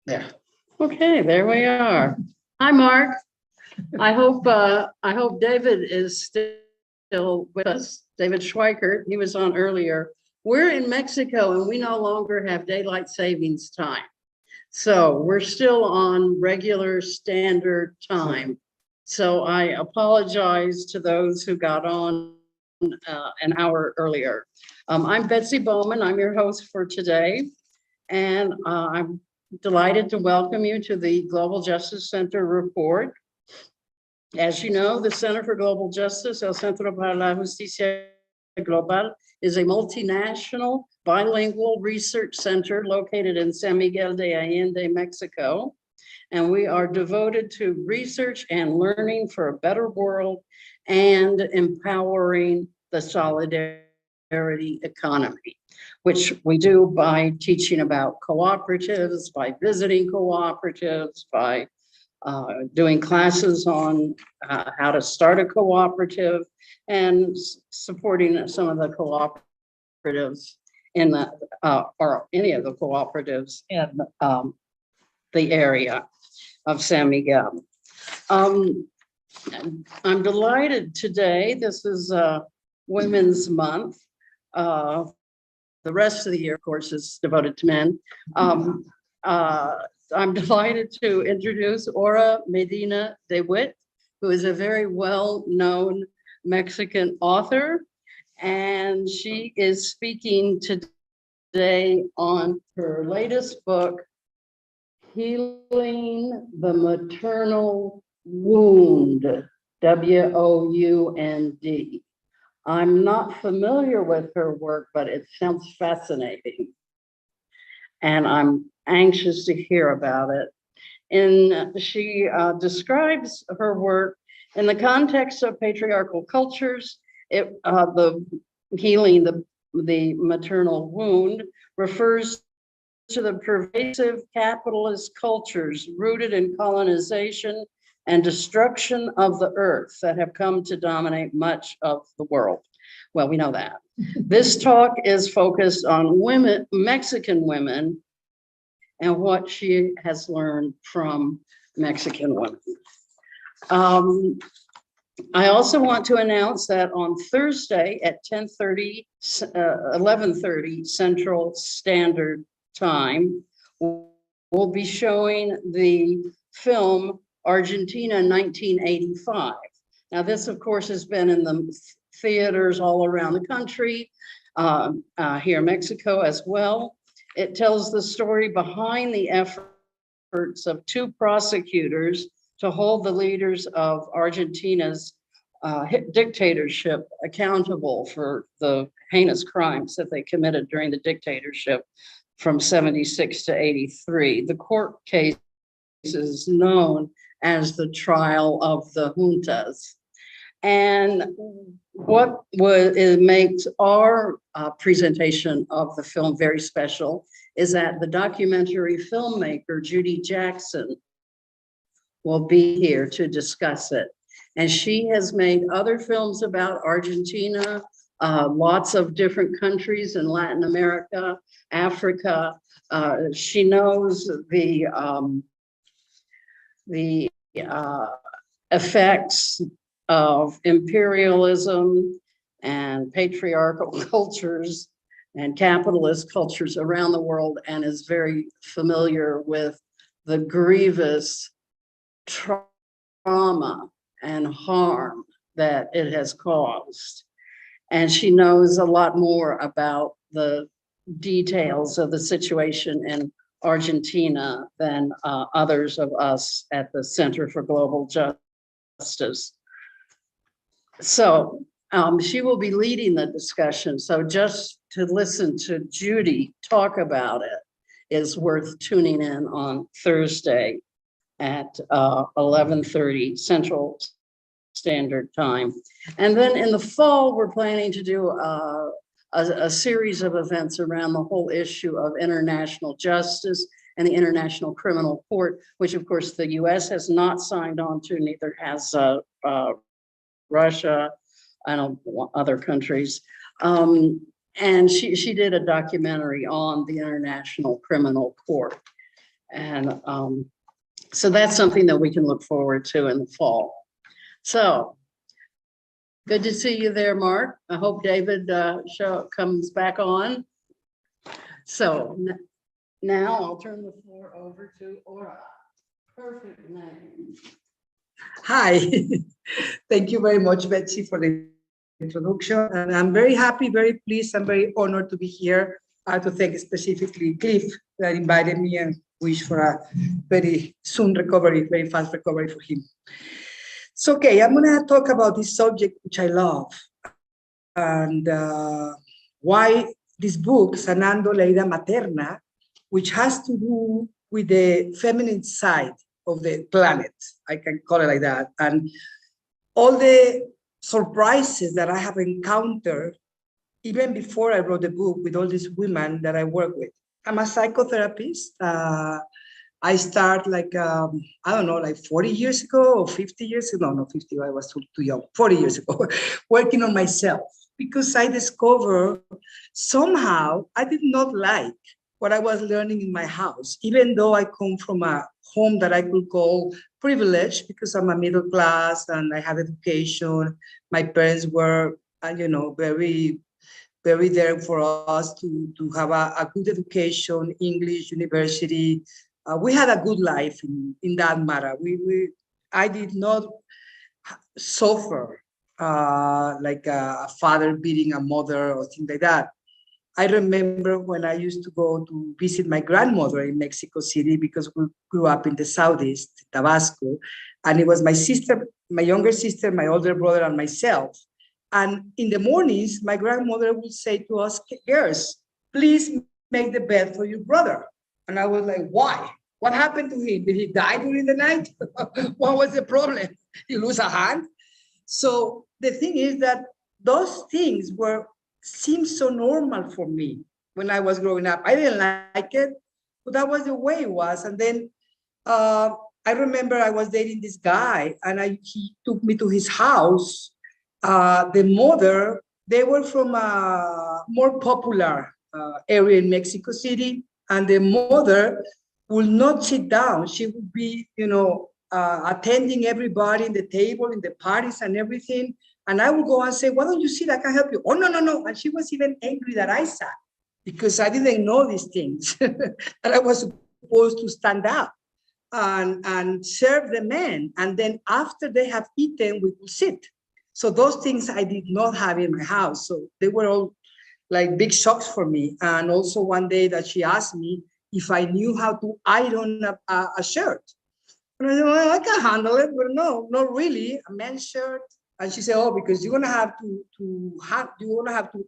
Yeah. Okay, there we are. Hi, Mark. I hope David is still with us. David Schweikert, he was on earlier. We're in Mexico and we no longer have daylight savings time. So we're still on regular standard time. So I apologize to those who got on an hour earlier. I'm Betsy Bowman. I'm your host for today. And I'm delighted to welcome you to the Global Justice Center report. As you know, the Center for Global Justice, El Centro para la Justicia Global, is a multinational bilingual research center located in San Miguel de Allende, Mexico. And we are devoted to research and learning for a better world and empowering the solidarity economy, which we do by teaching about cooperatives, by visiting cooperatives, by doing classes on how to start a cooperative and supporting some of the cooperatives in the or any of the cooperatives in the area of San Miguel. I'm delighted today. This is Women's Month. The rest of the year, of course, is devoted to men. I'm delighted to introduce Medina de Wit, who is a very well-known Mexican author, and she is speaking today on her latest book, Healing the Maternal Wound, W-O-U-N-D. I'm not familiar with her work, but it sounds fascinating. And I'm anxious to hear about it. And she describes her work in the context of patriarchal cultures. The healing the maternal wound refers to the pervasive capitalist cultures rooted in colonization and destruction of the earth that have come to dominate much of the world. Well, we know that. This talk is focused on women, Mexican women, and what she has learned from Mexican women. I also want to announce that on Thursday at 11:30 Central Standard Time, we'll be showing the film Argentina 1985. Now, this, of course, has been in the theaters all around the country, here in Mexico as well. It tells the story behind the efforts of two prosecutors to hold the leaders of Argentina's dictatorship accountable for the heinous crimes that they committed during the dictatorship from 76 to 83. The court case is known as the trial of the juntas. And what it makes our presentation of the film very special is that the documentary filmmaker, Judy Jackson, will be here to discuss it. And she has made other films about Argentina, lots of different countries in Latin America, Africa. She knows the effects of imperialism and patriarchal cultures and capitalist cultures around the world, and is very familiar with the grievous trauma and harm that it has caused. And she knows a lot more about the details of the situation in Argentina than others of us at the Center for Global Justice. So she will be leading the discussion. So just to listen to Judy talk about it is worth tuning in on Thursday at 11:30 Central Standard Time. And then in the fall, we're planning to do a series of events around the whole issue of international justice and the International Criminal Court, which of course the US has not signed on to, neither has Russia, I don't know, other countries. And she did a documentary on the International Criminal Court. And so that's something that we can look forward to in the fall. So good to see you there, Mark. I hope David comes back on. So now I'll turn the floor over to Ora. Perfect name. Hi, thank you very much, Betsy, for the introduction. And I'm very happy, very pleased, and very honored to be here. I have to thank specifically Cliff that invited me and wish for a very soon recovery, very fast recovery for him. So, okay, I'm going to talk about this subject, which I love, and why this book, Sanando la Vida Materna, which has to do with the feminine side of the planet, I can call it like that, and all the surprises that I have encountered even before I wrote the book with all these women that I work with. I'm a psychotherapist. I start like, I don't know, like 40 years ago or 50 years ago. No, 50, I was too young, 40 years ago, working on myself because I discovered somehow I did not like what I was learning in my house, even though I come from a home that I could call privileged because I'm a middle class and I have education. My parents were, very there for us to have a good education, English, university. We had a good life in that matter. I did not suffer like a father beating a mother or things like that. I remember when I used to go to visit my grandmother in Mexico City because we grew up in the Southeast, Tabasco, and it was my sister, my younger sister, my older brother, and myself. And in the mornings, my grandmother would say to us, girls, please make the bed for your brother. And I was like, why? What happened to him? Did he die during the night? What was the problem? He lose a hand? So the thing is that those things seemed so normal for me when I was growing up. I didn't like it, but that was the way it was. And then I remember I was dating this guy and he took me to his house. The mother, they were from a more popular area in Mexico City, and the mother will not sit down. She would be, attending everybody in the table, in the parties and everything. And I would go and say, why don't you sit? I can help you. Oh, no, no, no. And she was even angry that I sat because I didn't know these things, that I was supposed to stand up and serve the men. And then after they have eaten, we will sit. So those things I did not have in my house. So they were all like big shocks for me. And also one day that she asked me if I knew how to iron a shirt. And I said, well, I can handle it, but no, not really, a men's shirt. And she said, oh, because you're gonna have to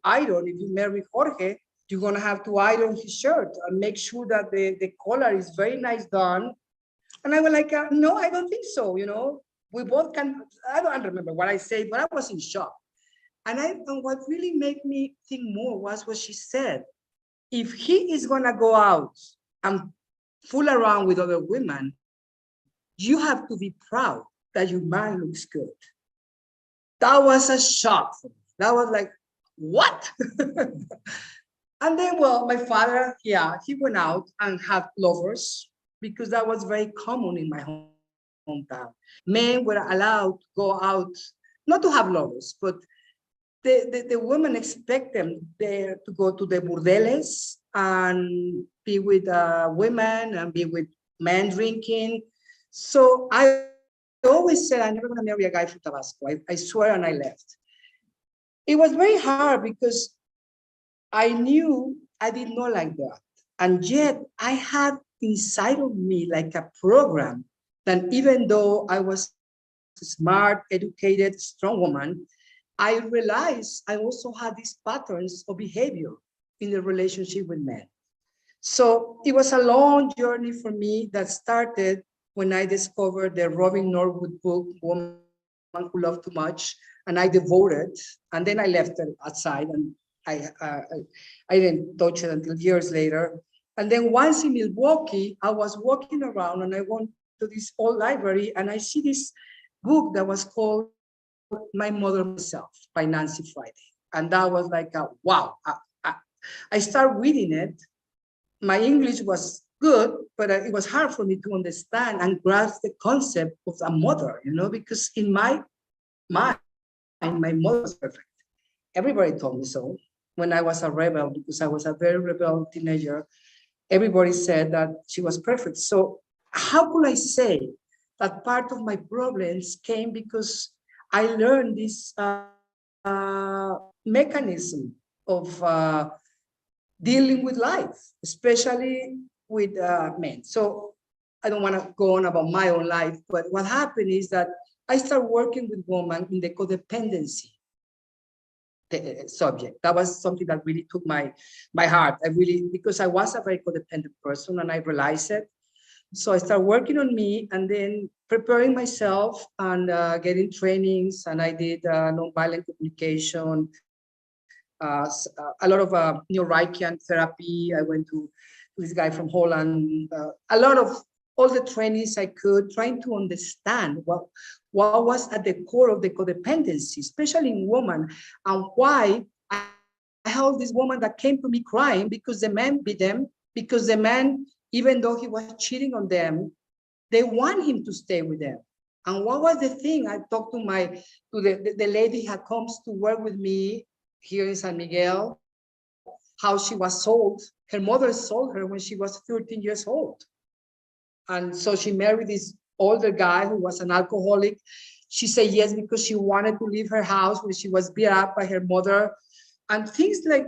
iron. If you marry Jorge, you're gonna have to iron his shirt and make sure that the collar is very nice done. And I was like, no, I don't think so, we both can. I don't remember what I said, but I was in shock. And what really made me think more was what she said. If he is gonna go out and fool around with other women, you have to be proud that your man looks good. That was a shock for me. That was like, what? And then, well, my father, yeah, he went out and had lovers because that was very common in my hometown. Men were allowed to go out, not to have lovers, but the women expect them there to go to the burdeles and be with women and be with men drinking. So I always said, I'm never gonna marry a guy from Tabasco. I swear, and I left. It was very hard because I knew I did not like that. And yet I had inside of me like a program that even though I was a smart, educated, strong woman, I realized I also had these patterns of behavior in the relationship with men. So it was a long journey for me that started when I discovered the Robin Norwood book, Woman Who Loved Too Much, and I devoted, and then I left it outside and I didn't touch it until years later. And then once in Milwaukee, I was walking around and I went to this old library and I see this book that was called My Mother Myself by Nancy Friday. And that was like, wow. I started reading it. My English was good, but it was hard for me to understand and grasp the concept of a mother, because in my mind, my mother was perfect. Everybody told me so. When I was a rebel, because I was a very rebel teenager, everybody said that she was perfect. So how could I say that part of my problems came because I learned this mechanism of dealing with life, especially with men. So I don't want to go on about my own life, but what happened is that I started working with women in the codependency subject. That was something that really took my heart. Because I was a very codependent person and I realized it. So I started working on me and then preparing myself and getting trainings. And I did nonviolent communication, a lot of Neureichian therapy. I went to this guy from Holland, a lot of all the trainings I could, trying to understand what was at the core of the codependency, especially in women, and why I held this woman that came to me crying because the man beat them, because the man, even though he was cheating on them, they want him to stay with them. And what was the thing? I talked to the lady who comes to work with me here in San Miguel, how she was sold. Her mother sold her when she was 13 years old. And so she married this older guy who was an alcoholic. She said yes because she wanted to leave her house when she was beat up by her mother. And things like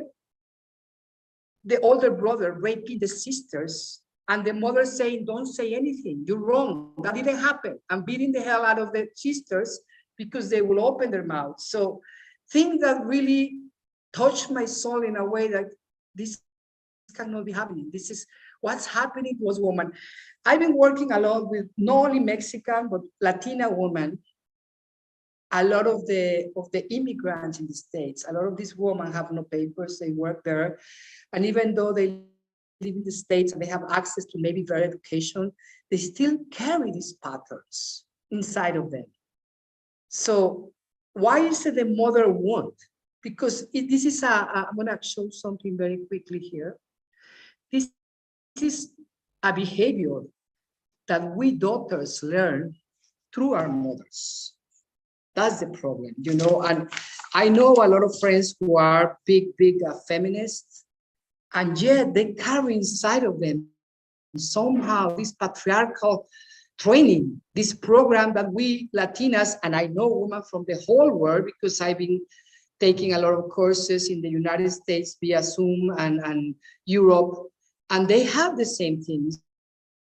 the older brother raping the sisters and the mother saying, don't say anything, you're wrong, that didn't happen. I'm beating the hell out of the sisters because they will open their mouths. So things that really touched my soul in a way that this cannot be happening. This is what's happening to us women. I've been working a lot with not only Mexican, but Latina women. A lot of the immigrants in the States, a lot of these women have no papers, they work there. And even though they live in the States and they have access to maybe better education, they still carry these patterns inside of them. So why is it the mother won't? Because this is I'm gonna show something very quickly here. This is a behavior that we daughters learn through our mothers. That's the problem, and I know a lot of friends who are big feminists, and yet they carry inside of them somehow this patriarchal training, this program that we Latinas, and I know women from the whole world because I've been taking a lot of courses in the United States via Zoom and Europe, and they have the same things.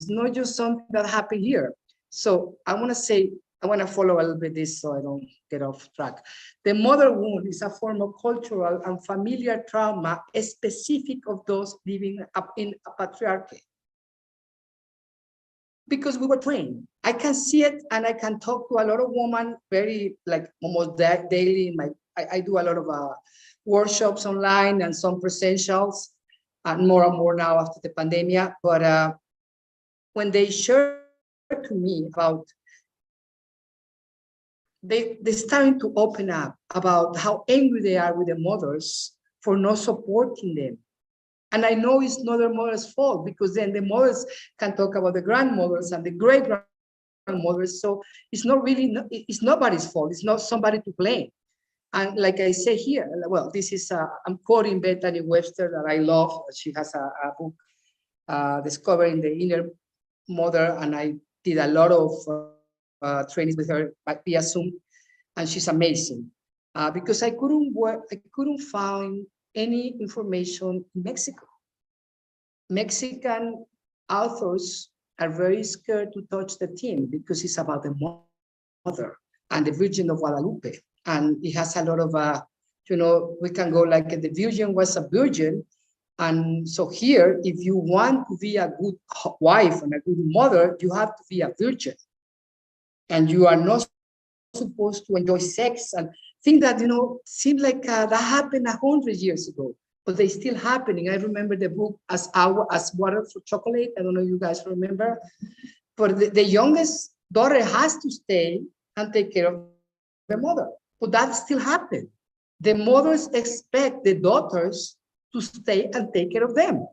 It's not just something that happened here. So I want to follow a little bit this so I don't get off track. The mother wound is a form of cultural and familiar trauma specific of those living up in a patriarchy. Because we were trained. I can see it and I can talk to a lot of women very almost daily. I do a lot of workshops online and some presentials and more now after the pandemic. But when they share to me about they're starting to open up about how angry they are with the mothers for not supporting them. And I know it's not their mother's fault because then the mothers can talk about the grandmothers and the great grandmothers. So it's not really, it's nobody's fault. It's not somebody to blame. And like I say here, well, this is, I'm quoting Bethany Webster that I love. She has a book, Discovering the Inner Mother. And I did a lot of trainings with her via Zoom, and she's amazing because I couldn't find any information in Mexico. Mexican authors are very scared to touch the theme because it's about the mother and the Virgin of Guadalupe, and it has a lot of we can go like the Virgin was a virgin. And so here, if you want to be a good wife and a good mother, you have to be a virgin. And you are not supposed to enjoy sex and things that, seem like that happened 100 years ago, but they still happening. I remember the book as Water for Chocolate. I don't know if you guys remember, but the youngest daughter has to stay and take care of the mother. But that still happened. The mothers expect the daughters to stay and take care of them.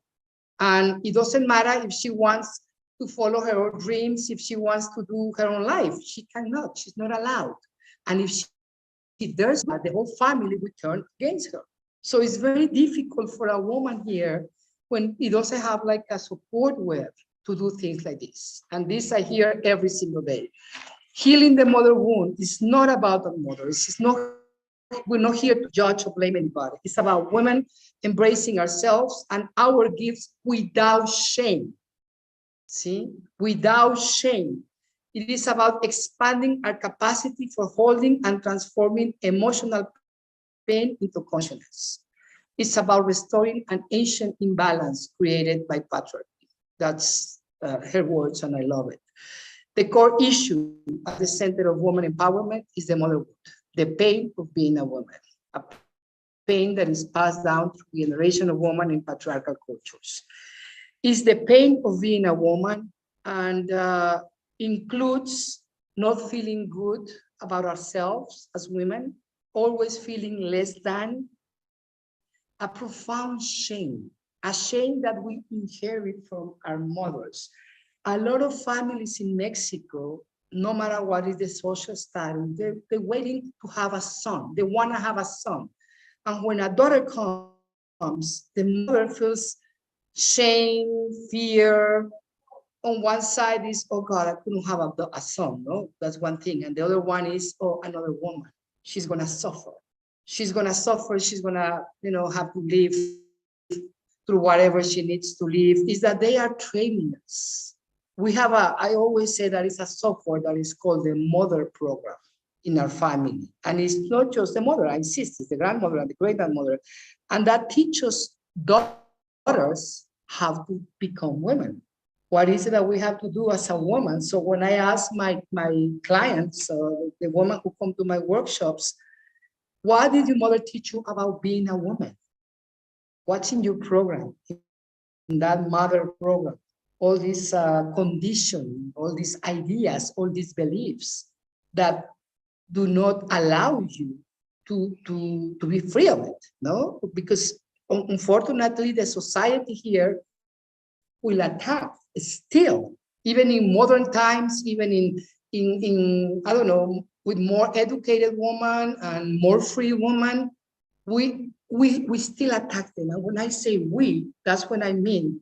And it doesn't matter if she wants to follow her own dreams, if she wants to do her own life, she cannot, she's not allowed. And if she does that, the whole family will turn against her. So it's very difficult for a woman here when it doesn't have like a support web to do things like this. And this I hear every single day. Healing the mother wound is not about the mother. It's not, we're not here to judge or blame anybody. It's about women embracing ourselves and our gifts without shame. See, without shame. It is about expanding our capacity for holding and transforming emotional pain into consciousness. It's about restoring an ancient imbalance created by patriarchy. That's her words, and I love it. The core issue at the center of woman empowerment is the motherhood, the pain of being a woman, a pain that is passed down through generation of women in patriarchal cultures. It's the pain of being a woman, and includes not feeling good about ourselves as women, always feeling less than, a profound shame, a shame that we inherit from our mothers. A lot of families in Mexico, no matter what is the social status, they're waiting to have a son. They want to have a son. And when a daughter comes, the mother feels shame, fear. On one side is, oh God, I couldn't have a son, no? That's one thing. And the other one is, oh, another woman. She's going to suffer. She's going to suffer. She's going to, have to live through whatever she needs to live. Is that they are training us. We have I always say that it's a software that is called the mother program in our family. And it's not just the mother, I insist, it's the grandmother and the great-grandmother. And that teaches daughters how to become women. What is it that we have to do as a woman? So when I ask my clients, the women who come to my workshops, what did your mother teach you about being a woman? What's in your program, in that mother program? All this conditioning, all these ideas, all these beliefs that do not allow you to be free of it, no? Because unfortunately, the society here will attack still, even in modern times, even in I don't know, with more educated woman and more free woman, we still attack them. And when I say we, that's what I mean.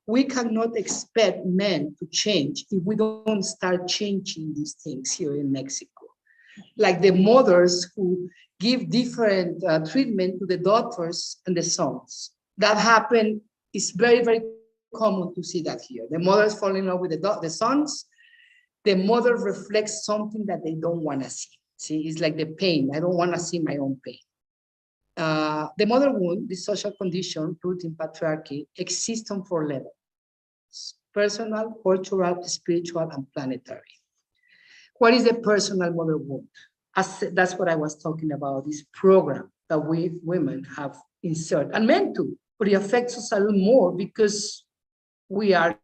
We cannot expect men to change if we don't start changing these things here in Mexico. Like the mothers who give different treatment to the daughters and the sons. That happened. It's very, very common to see that here. The mothers fall in love with the sons. The mother reflects something that they don't want to see. See, it's like the pain. I don't want to see my own pain. The mother wound, this social condition rooted in patriarchy, exists on 4 levels: personal, cultural, spiritual, and planetary. What is the personal mother wound? That's what I was talking about, this program that we women have inserted, and men too, but it affects us a little more because we are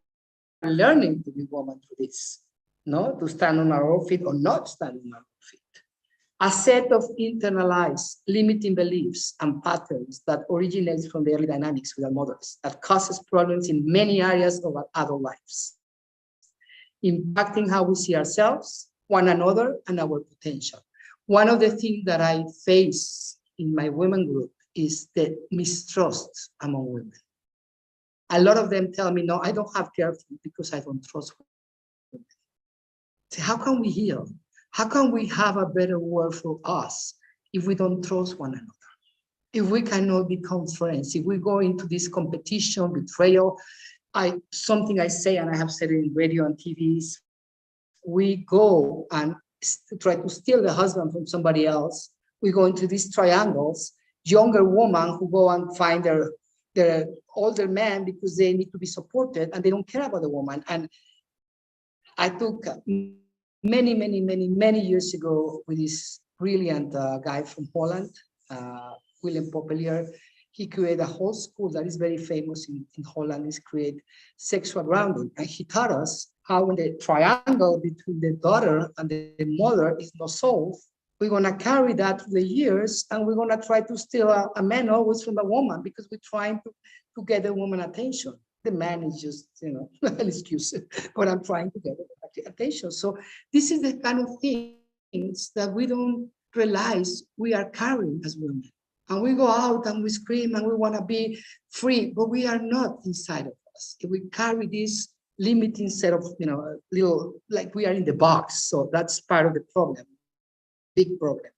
learning to be women through this, no? To stand on our own feet or not stand on our own feet. A set of internalized limiting beliefs and patterns that originates from the early dynamics with our mothers that causes problems in many areas of our adult lives, impacting how we see ourselves, one another, and our potential. One of the things that I face in my women group is the mistrust among women. A lot of them tell me, no, I don't have girlfriend because I don't trust women. So how can we heal? How can we have a better world for us if we don't trust one another? If we cannot become friends, if we go into this competition, betrayal, something I say, and I have said it in radio and TVs, we go and try to steal the husband from somebody else. We go into these triangles, younger women who go and find their older man because they need to be supported and they don't care about the woman. And I took many years ago with this brilliant guy from Holland, Willem Popelier. He created a whole school that is very famous in Holland, is create sexual grounding. And he taught us how when the triangle between the daughter and the mother is not solved, We're going to carry that through the years, and we're going to try to steal a man always from a woman because we're trying to get the woman attention. The man is just, an excuse, but I'm trying to get attention. So this is the kind of things that we don't realize we are carrying as women. And we go out and we scream and we want to be free, but we are not inside of us. If we carry this limiting set of, little, like we are in the box. So that's part of the problem, big problem.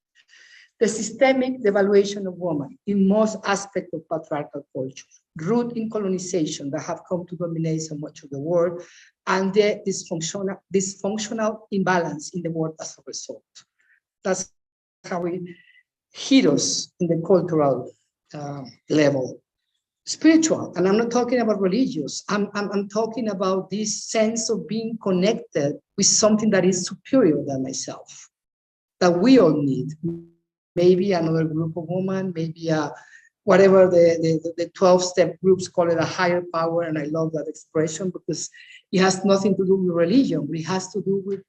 The systemic devaluation of women in most aspects of patriarchal culture, root in colonization that have come to dominate so much of the world, and the dysfunctional imbalance in the world as a result. That's how it hit us in the cultural level. Spiritual, and I'm not talking about religious, I'm talking about this sense of being connected with something that is superior than myself, that we all need. Maybe another group of women, maybe whatever the 12-step groups call it, a higher power, and I love that expression because it has nothing to do with religion, but it has to do with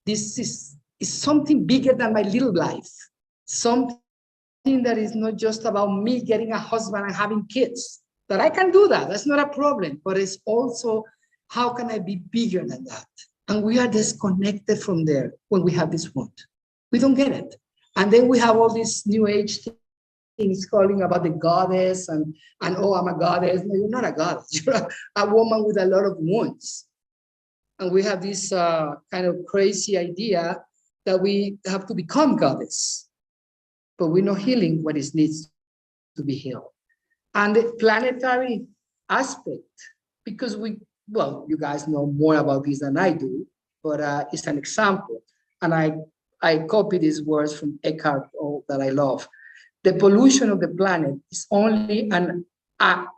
this is something bigger than my little life, something that is not just about me getting a husband and having kids, that I can do that, that's not a problem, but it's also how can I be bigger than that? And we are disconnected from there when we have this wound. We don't get it. And then we have all these new age things calling about the goddess and oh, I'm a goddess. No, you're not a goddess. You're a woman with a lot of wounds. And we have this kind of crazy idea that we have to become goddess, but we're not healing what is needs to be healed. And the planetary aspect, because you guys know more about this than I do, but it's an example. And I copy these words from Eckhart Tolle that I love. The pollution of the planet is only an outward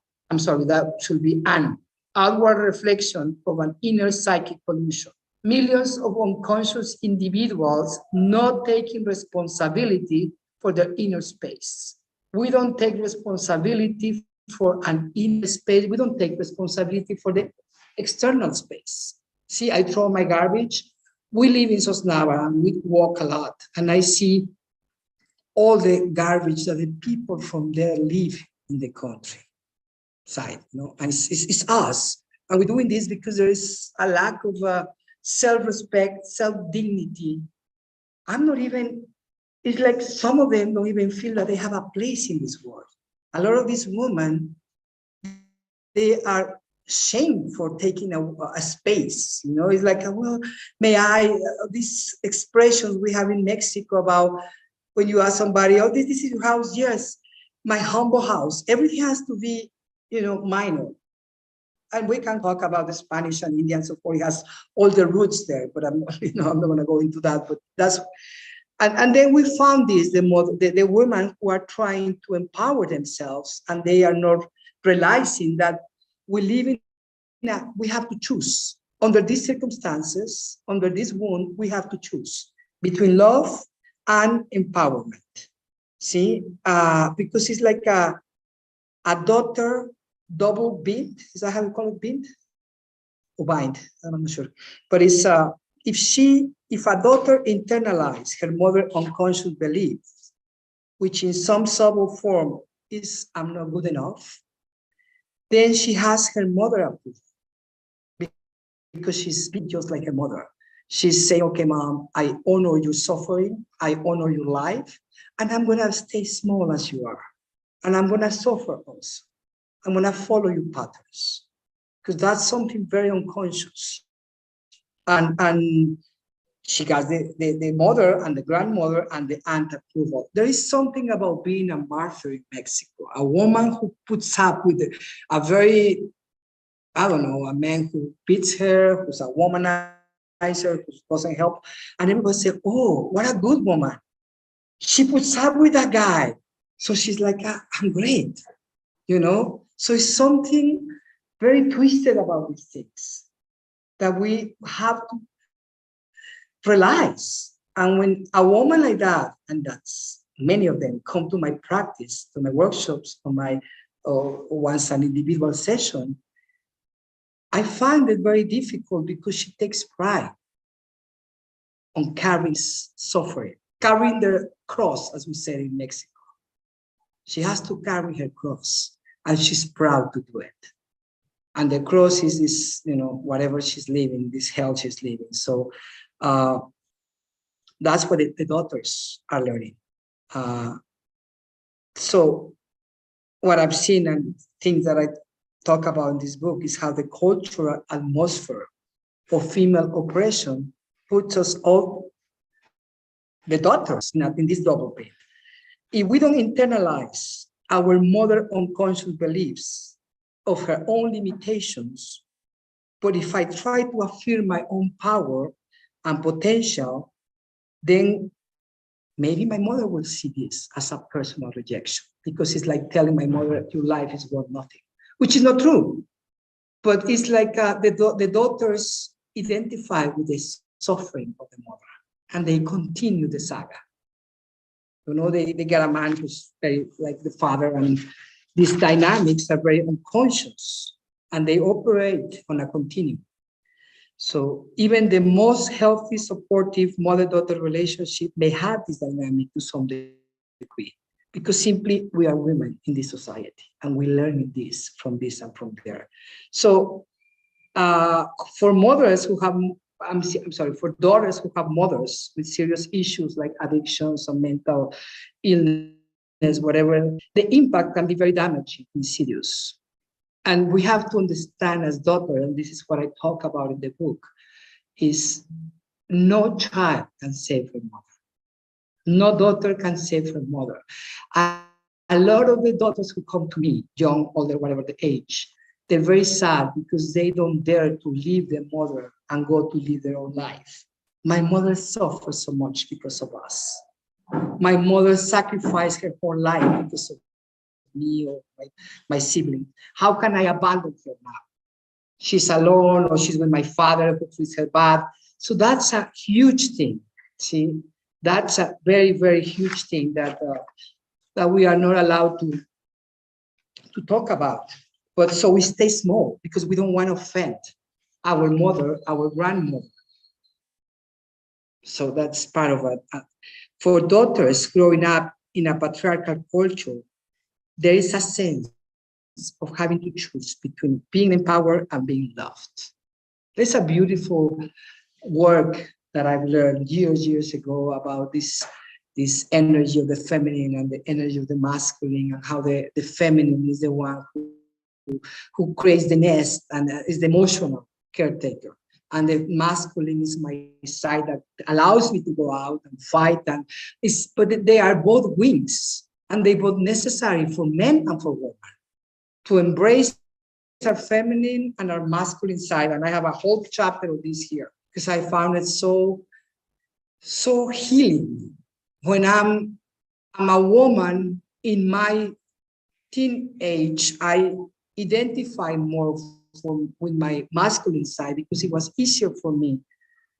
reflection of an inner psychic pollution. Millions of unconscious individuals not taking responsibility for their inner space. We don't take responsibility for an inner space. We don't take responsibility for the external space. See, I throw my garbage. We live in Sosnava and we walk a lot, and I see all the garbage that the people from there live in the country side, and it's us. And we're doing this because there is a lack of self-respect, self-dignity. It's like some of them don't even feel that they have a place in this world. A lot of these women, they are shamed for taking a space. It's like, well, may I, these expressions we have in Mexico about when you ask somebody, oh, this is your house? Yes, my humble house. Everything has to be, minor. And we can talk about the Spanish and Indian support. It has all the roots there, but I'm not going to go into that. But that's, and then we found this, the women who are trying to empower themselves, and they are not realizing that we live in we have to choose. Under these circumstances, under this wound, we have to choose between love and empowerment. See, because it's like a daughter double bind. Is that how you call it, bind? Or bind? I'm not sure. But it's if a daughter internalizes her mother's unconscious beliefs, which in some subtle form is I'm not good enough, then she has her mother approval because she's just like her mother. She's saying, okay, mom, I honor your suffering, I honor your life, and I'm gonna stay small as you are. And I'm gonna suffer also. I'm gonna follow your patterns. Because that's something very unconscious. And she got the mother and the grandmother and the aunt approval. There is something about being a martyr in Mexico, a woman who puts up with a very, a man who beats her, who's a womanizer, who doesn't help. And everybody say, oh, what a good woman. She puts up with that guy. So she's like, I'm great, So it's something very twisted about these things that we have to realize. And when a woman like that, and that's many of them come to my practice, to my workshops, to my once an individual session, I find it very difficult because she takes pride on carrying suffering. carrying their cross, as we said in Mexico. She has to carry her cross, and she's proud to do it. And the cross is this, whatever she's living, this hell she's living. So that's what the daughters are learning. So what I've seen and things that I talk about in this book is how the cultural atmosphere of female oppression puts us all, the daughters, not in this double pain. If we don't internalize our mother unconscious beliefs of her own limitations, but if I try to affirm my own power and potential, then maybe my mother will see this as a personal rejection, because it's like telling my mother, your life is worth nothing, which is not true. But it's like the daughters identify with the suffering of the mother, and they continue the saga. They get a man who's very like the father, and these dynamics are very unconscious, and they operate on a continuum. So even the most healthy, supportive mother-daughter relationship may have this dynamic to some degree, because simply we are women in this society, and we learn this and from there. So for mothers who have, for daughters who have mothers with serious issues like addictions or mental illness, whatever, the impact can be very damaging, insidious. And we have to understand as daughters, and this is what I talk about in the book, is no child can save her mother. No daughter can save her mother. A lot of the daughters who come to me, young, older, whatever the age, they're very sad because they don't dare to leave their mother and go to live their own life. My mother suffered so much because of us. My mother sacrificed her whole life because of me or my sibling. How can I abandon her now? She's alone, or she's with my father who treats her bad. So that's a huge thing. See, that's a very, very huge thing that we are not allowed to talk about. But so we stay small because we don't want to offend our mother, our grandmother. So that's part of it. For daughters growing up in a patriarchal culture, there is a sense of having to choose between being empowered and being loved. There's a beautiful work that I've learned years ago about this energy of the feminine and the energy of the masculine, and how the feminine is the one who creates the nest and is the emotional caretaker. And the masculine is my side that allows me to go out and fight. But they are both wings, and they both necessary for men and for women to embrace our feminine and our masculine side. And I have a whole chapter of this here because I found it so healing. When I'm a woman in my teenage, I identify more with my masculine side because it was easier for me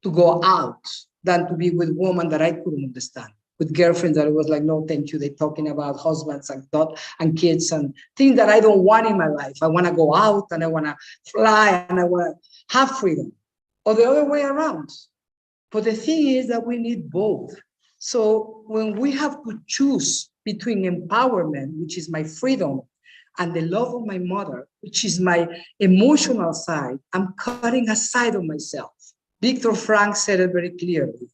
to go out than to be with women that I couldn't understand, with girlfriends that it was like, no, thank you. They're talking about husbands and kids and things that I don't want in my life. I want to go out and I want to fly and I want to have freedom, or the other way around. But the thing is that we need both. So when we have to choose between empowerment, which is my freedom, and the love of my mother, which is my emotional side, I'm cutting a side of myself. Viktor Frankl said it very clearly.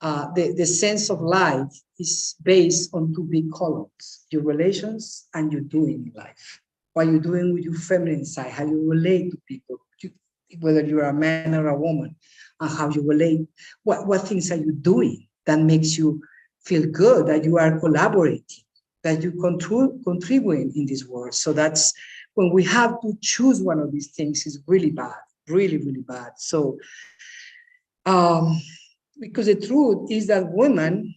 The sense of life is based on two big columns: your relations and your doing in life. What you're doing with your feminine side, how you relate to people, whether you're a man or a woman, and how you relate, what things are you doing that makes you feel good, that you are collaborating, that you contributing in this world. So that's when we have to choose one of these things is really bad, really, really bad. So, because the truth is that women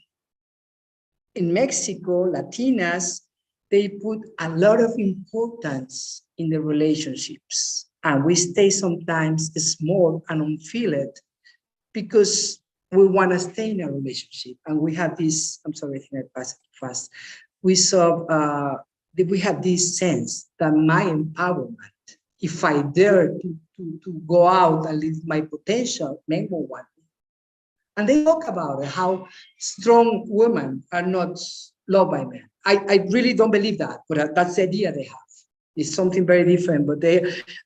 in Mexico, Latinas, they put a lot of importance in the relationships. And we stay sometimes small and unfeel it because we want to stay in a relationship. And we have this, I'm sorry, I think I passed it fast. We have this sense that my empowerment, if I dare to go out and live my potential, men will want me. And they talk about it, how strong women are not loved by men. I really don't believe that, but that's the idea they have. It's something very different, but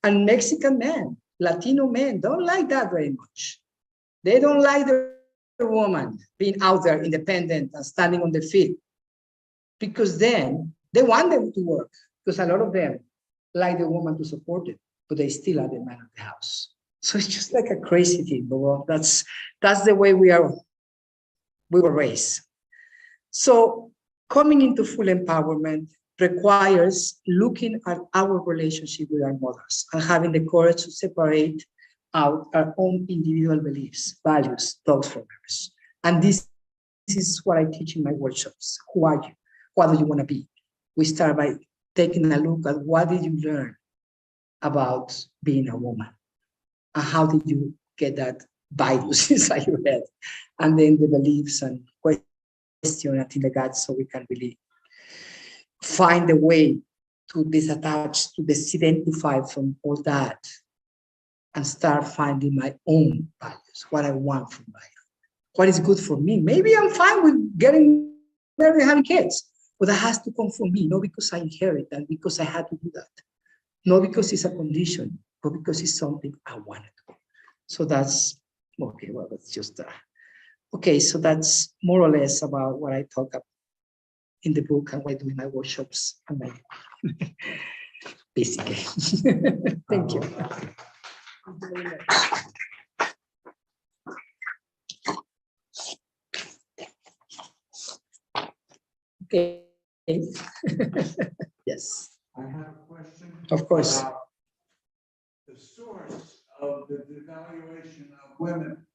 and Mexican men, Latino men don't like that very much. They don't like the woman being out there independent and standing on their feet, because then they want them to work, because a lot of them like the woman to support them, but they still are the man of the house. So it's just like a crazy thing, but well, that's the way we were raised. So coming into full empowerment requires looking at our relationship with our mothers and having the courage to separate out our own individual beliefs, values, thoughts from others. And this is what I teach in my workshops. Who are you? What do you want to be? We start by taking a look at what did you learn about being a woman? And how did you get that virus inside your head? And then the beliefs and question and things like that, so we can really find a way to disattach, to disidentify from all that and start finding my own values, what I want from life, what is good for me. Maybe I'm fine with getting married and having kids, but that has to come from me, not because I inherit and because I had to do that, not because it's a condition, but because it's something I wanted to do. So that's, okay, well, that's just, okay, so that's more or less about what I talk about in the book and what I do in my workshops and my basically. Thank you. Okay. Yes. I have a question. Of course. About the source of the devaluation of women.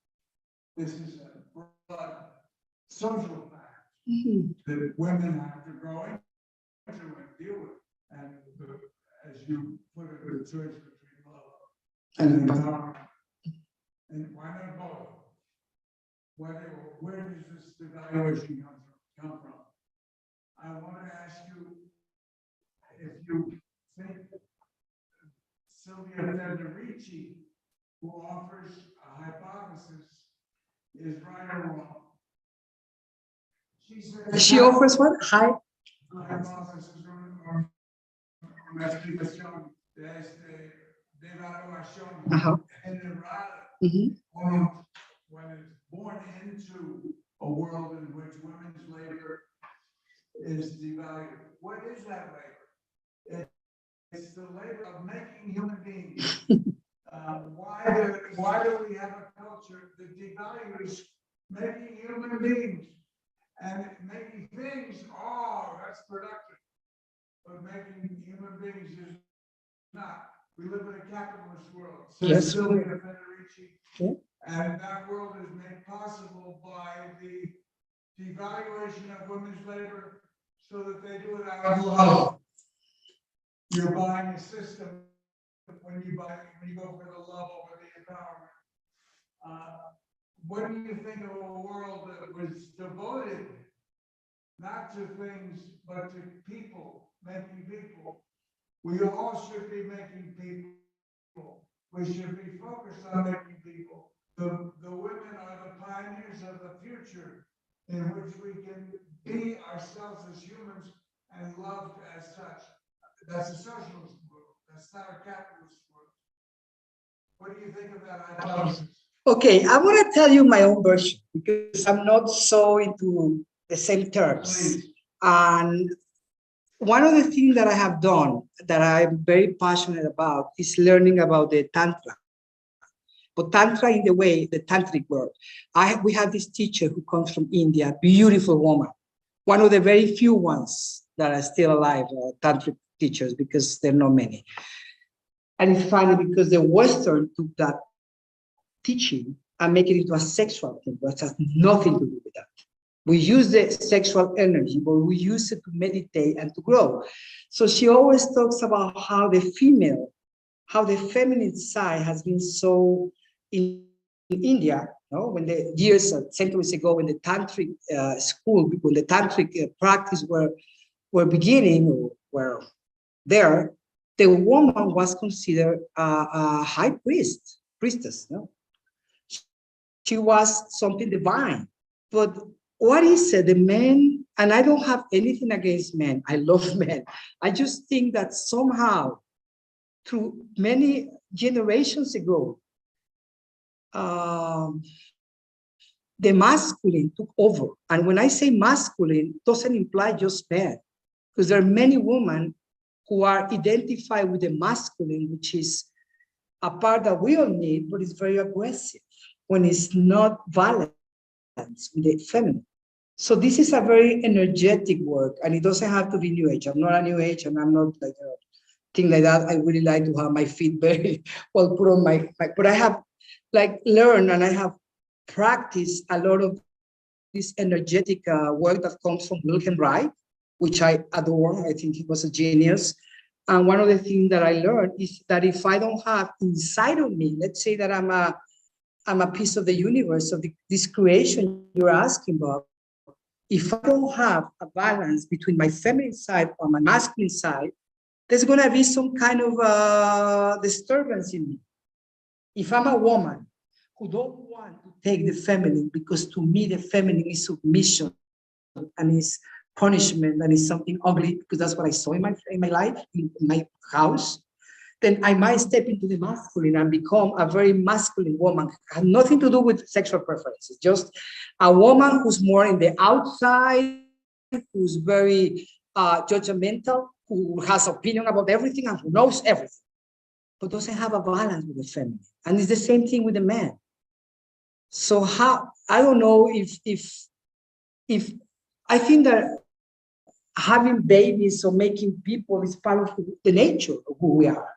This is a broad social fact that women have to grow into and deal with. And as you put it, the choice between love and empowerment. And why not both? Where does this devaluation come from? I want to ask you if you think Sylvia Federici, who offers a hypothesis, is right or wrong. She says She offers what? Hi. hypothesis or una explicación de de evaluación general when it's born into a world in which women's labor is devalued. What is that labor? It's the labor of making human beings. Why do we have a culture that devalues making human beings? And making things, oh, that's productive. But making human beings is not. We live in a capitalist world. Yes. Sylvia Federici. Yeah. And that world is made possible by the devaluation of women's labor so that they do it out of love. You're buying a system when you go for the love over the empowerment. What do you think of a world that was devoted not to things, but to people, making people? We all should be making people. We should be focused on making people. The women are the pioneers of the future in which we can be ourselves as humans and loved as such. That's a socialist world. That's not a capitalist world. What do you think of that hypothesis? Okay, I want to tell you my own version because I'm not so into the same terms. Please. And one of the things that I have done that I'm very passionate about is learning about the Tantra. But Tantra in the way, the Tantric world. We have this teacher who comes from India, beautiful woman, one of the very few ones that are still alive, Tantric teachers, because there are not many. And it's funny because the Western took that teaching and make it into a sexual thing, but it has nothing to do with that. We use the sexual energy, but we use it to meditate and to grow. So she always talks about how the feminine side has been so in India, you know, when the years, centuries ago, when the tantric school, when the tantric practice were beginning or were there, the woman was considered a high priestess. No? she was something divine. But what is it? The men, and I don't have anything against men. I love men. I just think that somehow, through many generations ago, the masculine took over. And when I say masculine, it doesn't imply just men, because there are many women who are identified with the masculine, which is a part that we all need, but it's very aggressive when it's not balanced with the feminine. So this is a very energetic work, and it doesn't have to be New Age. I'm not a New Age, and I'm not like a thing like that. I really like to have my feet very well put on my but I have like learned and I have practiced a lot of this energetic work that comes from Wilhelm Reich, which I adore. I think he was a genius. And one of the things that I learned is that if I don't have inside of me, let's say that I'm a piece of the universe, of this creation you're asking about, if I don't have a balance between my feminine side or my masculine side, there's going to be some kind of disturbance in me. If I'm a woman who don't want to take the feminine, because to me the feminine is submission and is punishment and is something ugly, because that's what I saw in my life, in my house, then I might step into the masculine and become a very masculine woman. It has nothing to do with sexual preferences, just a woman who's more in the outside, who's very judgmental, who has opinion about everything and who knows everything, but doesn't have a balance with the feminine. And it's the same thing with the man. So how, I don't know if I think that having babies or making people is part of the nature of who we are.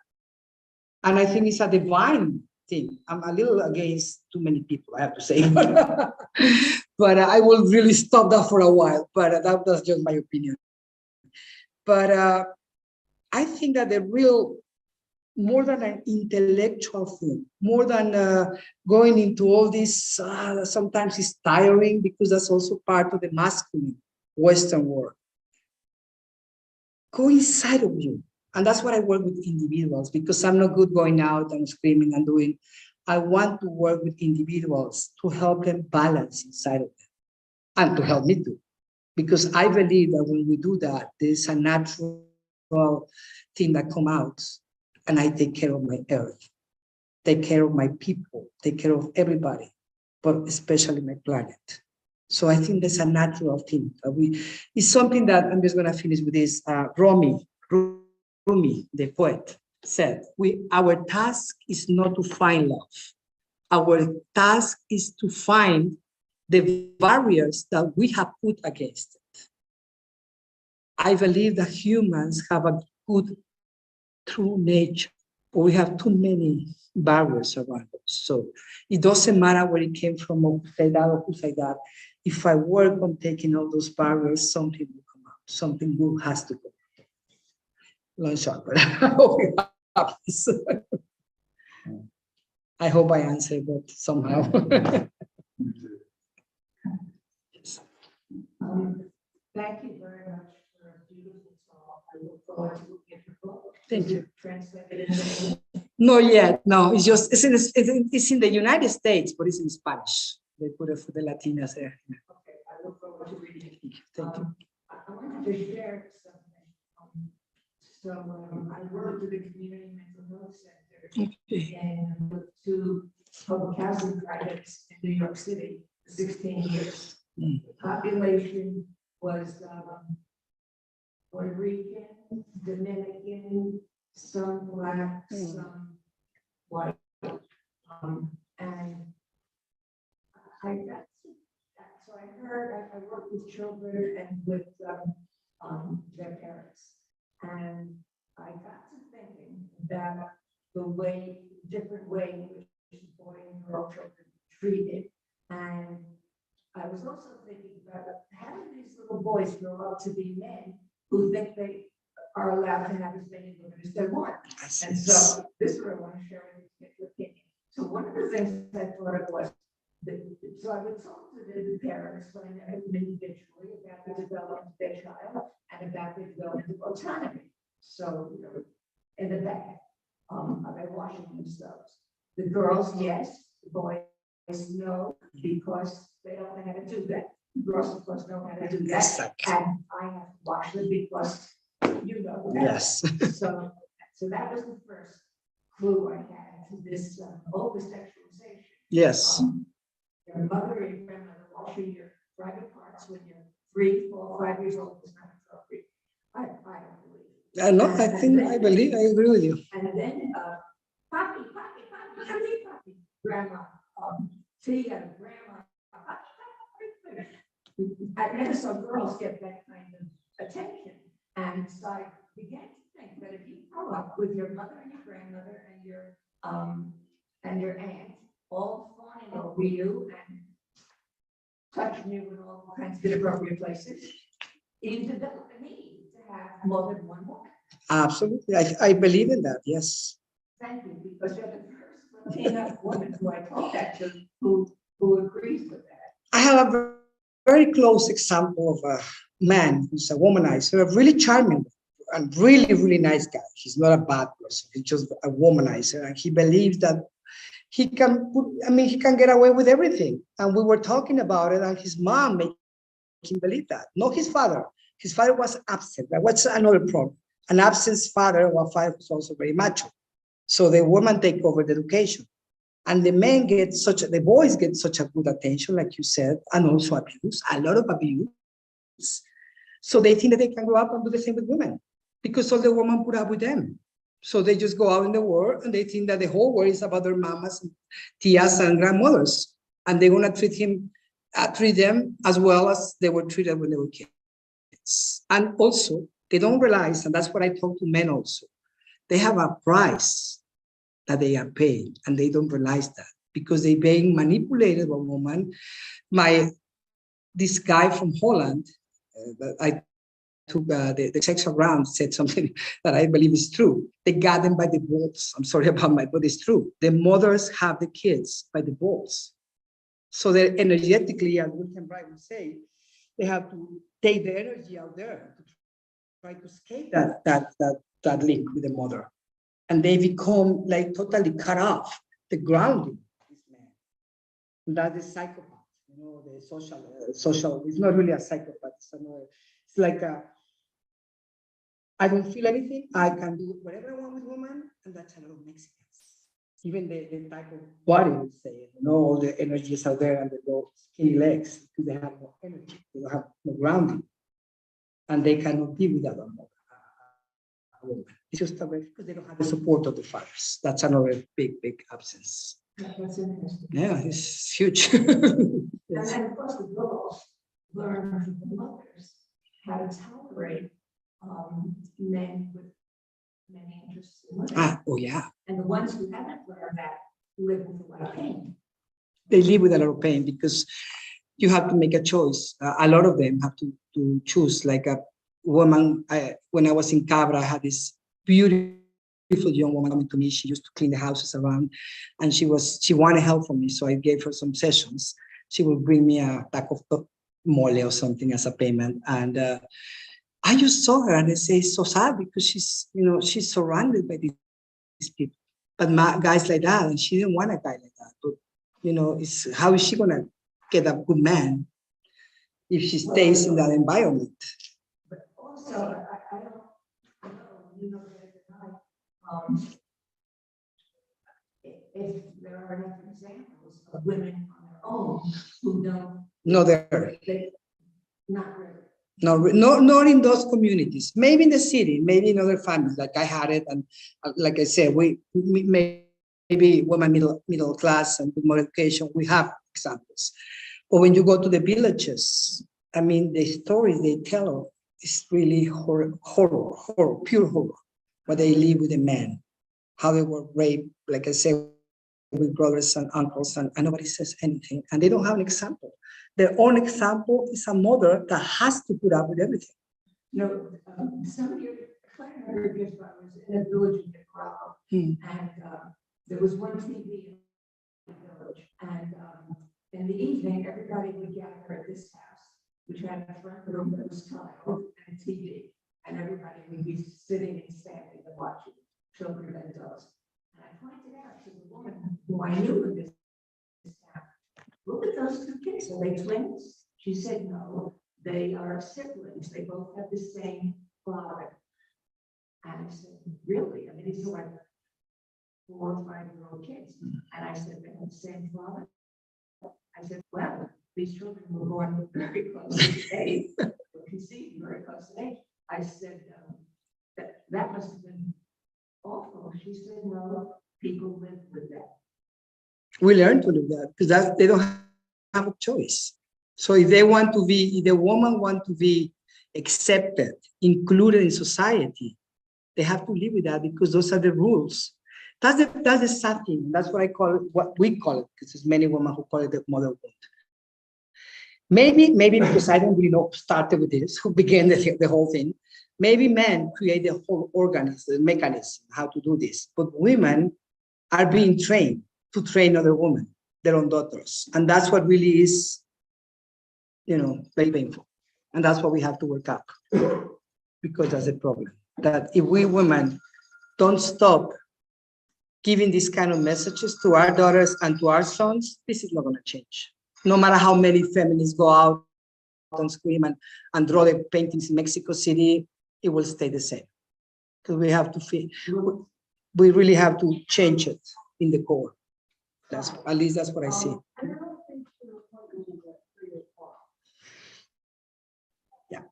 And I think it's a divine thing. I'm a little against too many people, I have to say. But I will really stop that for a while. But that's just my opinion. But I think that the real, more than an intellectual thing, more than going into all this, sometimes it's tiring, because that's also part of the masculine Western world. Go inside of you. And that's what I work with individuals, because I'm not good going out and screaming and doing. I want to work with individuals to help them balance inside of them and to help me too. Because I believe that when we do that, there's a natural thing that comes out, and I take care of my earth, take care of my people, take care of everybody, but especially my planet. So I think there's a natural thing. It's something that I'm just going to finish with this. Rumi, the poet, said, our task is not to find love. Our task is to find the barriers that we have put against it. I believe that humans have a good, true nature, but we have too many barriers around us. So it doesn't matter where it came from, or who said that, or who said that. If I work on taking all those barriers, something will come out. Something good has to come out. Long shot, but I hope it happens. I hope I answered that somehow. Thank you very much for a beautiful talk. I look forward to looking at your book. Thank Is you. it translated into English? Not yet. No, it's just it's in the United States, but it's in Spanish. They put it for the Latinas there. Okay, I look forward to reading it. Thank you. I wanted to share something. I worked at the Community Mental Health Center and with 2 public housing projects in New York City, 16 years. The population was Puerto Rican, Dominican, some Black, some white. And I got so I heard, I worked with children and with their parents. And I got to thinking about the different way in which boy and girl children are treated. And I was also thinking about how do these little boys grow up to be men who think they are allowed to have as many women as they want. And so this is what I want to share with you, your opinion. So one of the things I thought of was, so I would talk to the parents when I met them individually about the development of their child and about the development of autonomy. So, in the back, are they washing themselves? The girls, yes. The boys, no, because they don't know how to do that. Girls, of course, know how to do that. Exactly. And I have to watch them because you know that. Yes. So that was the first clue I had to this over-sexualization. Yes. Your mother or your grandmother washing your private parts when you're 3, 4, 5 years old is not appropriate. I don't believe. I know. I believe. I agree with you. And then, Poppy, come here, Poppy, Grandma, Tia, Grandma. I never saw girls get that kind of attention, and so I began to think that if you grow up with your mother and your grandmother and your aunt all fawning over you and touching you in all kinds of inappropriate places, you develop a need to have more than one woman. Absolutely. I believe in that. Yes. Thank you, because you're the first Latina woman who I talked that to who agrees with that. I have a very close example of a man who's a womanizer, a really charming and really, really nice guy. He's not a bad person. He's just a womanizer. And he believes that he can he can get away with everything. And we were talking about it, and his mom made him believe that. Not his father. His father was absent. What's another problem? An absent father, or father was also very macho. So the woman take over the education. And the men get the boys get such a good attention, like you said, and also abuse, a lot of abuse. So they think that they can grow up and do the same with women because all the women put up with them. So they just go out in the world and they think that the whole world is about their mamas, and tias, and grandmothers. And they're gonna treat them as well as they were treated when they were kids. And also, they don't realize, and that's what I talk to men also, they have a price that they are paying, and they don't realize that because they're being manipulated by a woman. This guy from Holland, I took the sexual round, said something that I believe is true. They got them by the balls. I'm sorry about but it's true. The mothers have the kids by the balls. So they're energetically, as William Bright would say, they have to take the energy out there to try to escape that link with the mother. And they become like totally cut off the grounding of this man. And that is psychopath, the social, it's not really a psychopath, it's like I don't feel anything, I can do whatever I want with women, and that's a lot of Mexicans. Even the type of body, we say, all the energy is out there and the little skinny legs, because they have no energy, they don't have no grounding. And they cannot be without a woman. It's just because they don't have the support of the fathers. That's another big absence. That's interesting. Yeah, it's huge. Yes. And then, of course, the girls learn from the mothers how to tolerate men with many interests in women. Oh, yeah. And the ones who haven't learned that live with a lot of pain. They live with a lot of pain because you have to make a choice. A lot of them have to choose, like a woman. When I was in Cabra, I had this beautiful young woman coming to me. She used to clean the houses around, and she wanted help from me, so I gave her some sessions. She would bring me a taco of mole or something as a payment, and I just saw her, and I say it's so sad because she's surrounded by these people, but guys like that, and she didn't want a guy like that. But how is she gonna get a good man if she stays in that environment? But also, I don't know, you know better than I, if there are enough examples of women on their own who don't. No, there. Not really. No, not in those communities. Maybe in the city, maybe in other families, like I had it, and like I said, we maybe women middle class and with more education, we have examples. But when you go to the villages, the stories they tell is really horror, pure horror. What they live with the men, how they were raped, like I said, with brothers and uncles, and nobody says anything, and they don't have an example. Their own example is a mother that has to put up with everything. Some years, 500 years ago, I was in a village in Nicaragua, and there was one TV in the village, and in the evening, everybody would gather at this house, which had a front room that was tiled and a TV, and everybody would be sitting and standing and watching, children and adults. And I pointed out to the woman who I knew in this town, those two kids? Are they twins? She said, no, they are siblings. They both have the same father. And I said, really? I mean, these are like 4 or 5-year-old kids. And I said, they have the same father. I said, well, these children were born very close to age, conceived very close to age. I said, that must have been awful. She said, no, people live with that. We learn to live that because they don't have a choice. So if they want to be, if the woman want to be accepted, included in society, they have to live with that because those are the rules. That's the sad thing. That's what I call it, what we call it, because there's many women who call it the mother wound. Maybe because I don't really know who started with this, who began the whole thing. Maybe men create the whole organism, the mechanism, how to do this. But women are being trained to train other women, their own daughters. And that's what really is, very painful. And that's what we have to work out, because that's the problem. That if we women don't stop giving these kind of messages to our daughters and to our sons, this is not going to change. No matter how many feminists go out and scream and draw the paintings in Mexico City, it will stay the same. Because we have to we really have to change it in the core. At least that's what I see. Yeah.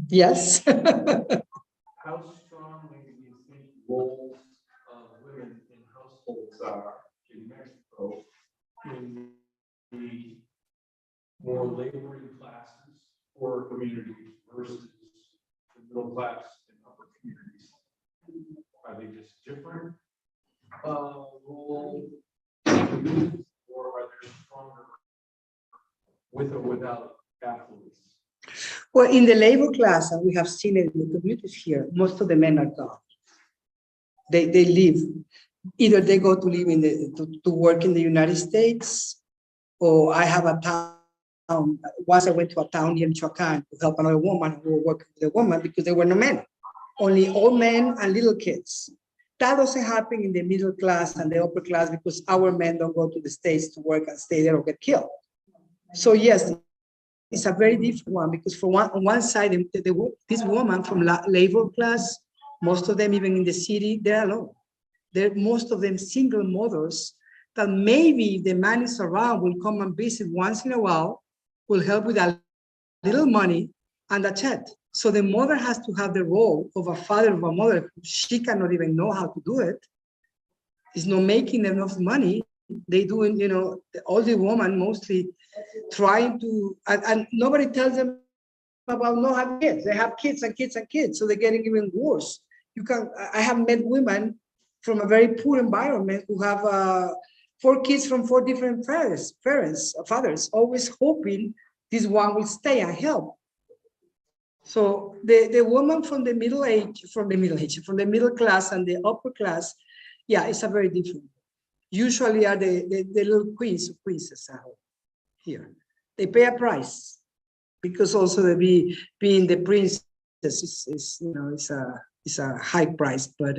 Yes. How strongly do you think roles of women in households are in Mexico in the more laboring classes or communities versus the middle class and upper communities? Are they just different role or are there stronger with or without affluence? Well, in the labor class, and we have seen it in the communities here, most of the men are gone. They leave. Either they go to live to work in the United States, or I have a town. Once I went to a town near Michoacan to help another woman who was working with a woman because there were no men, only old men and little kids. That doesn't happen in the middle class and the upper class because our men don't go to the States to work and stay there or get killed. So yes, it's a very different one because on one side, this woman from labor class, most of them even in the city, they're alone. They're most of them single mothers that maybe if the man is around will come and visit once in a while, will help with a little money, and that's it. So the mother has to have the role of a father or a mother. She cannot even know how to do it. It's not making enough money. They do, all the women mostly trying to, and nobody tells them about not having kids. They have kids and kids and kids, so they're getting even worse. I have met women from a very poor environment who have 4 kids from 4 different fathers, always hoping this one will stay and help. So the woman from the middle class and the upper class, yeah, it's a very different. Usually are the little queens or princesses out here. They pay a price because also being the princess is it's a high price, but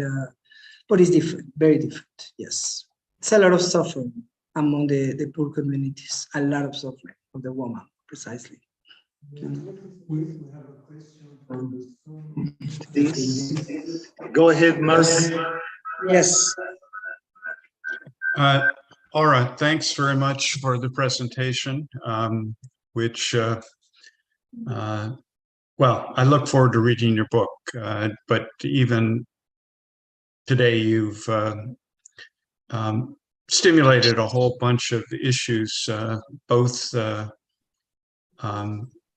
it's different, very different. Yes, it's a lot of suffering among the poor communities. A lot of suffering of the woman, precisely. We have a question from the Zoom. Please. Go ahead, Mark. Yes. All right, thanks very much for the presentation, which, well, I look forward to reading your book, but even today you've stimulated a whole bunch of issues, both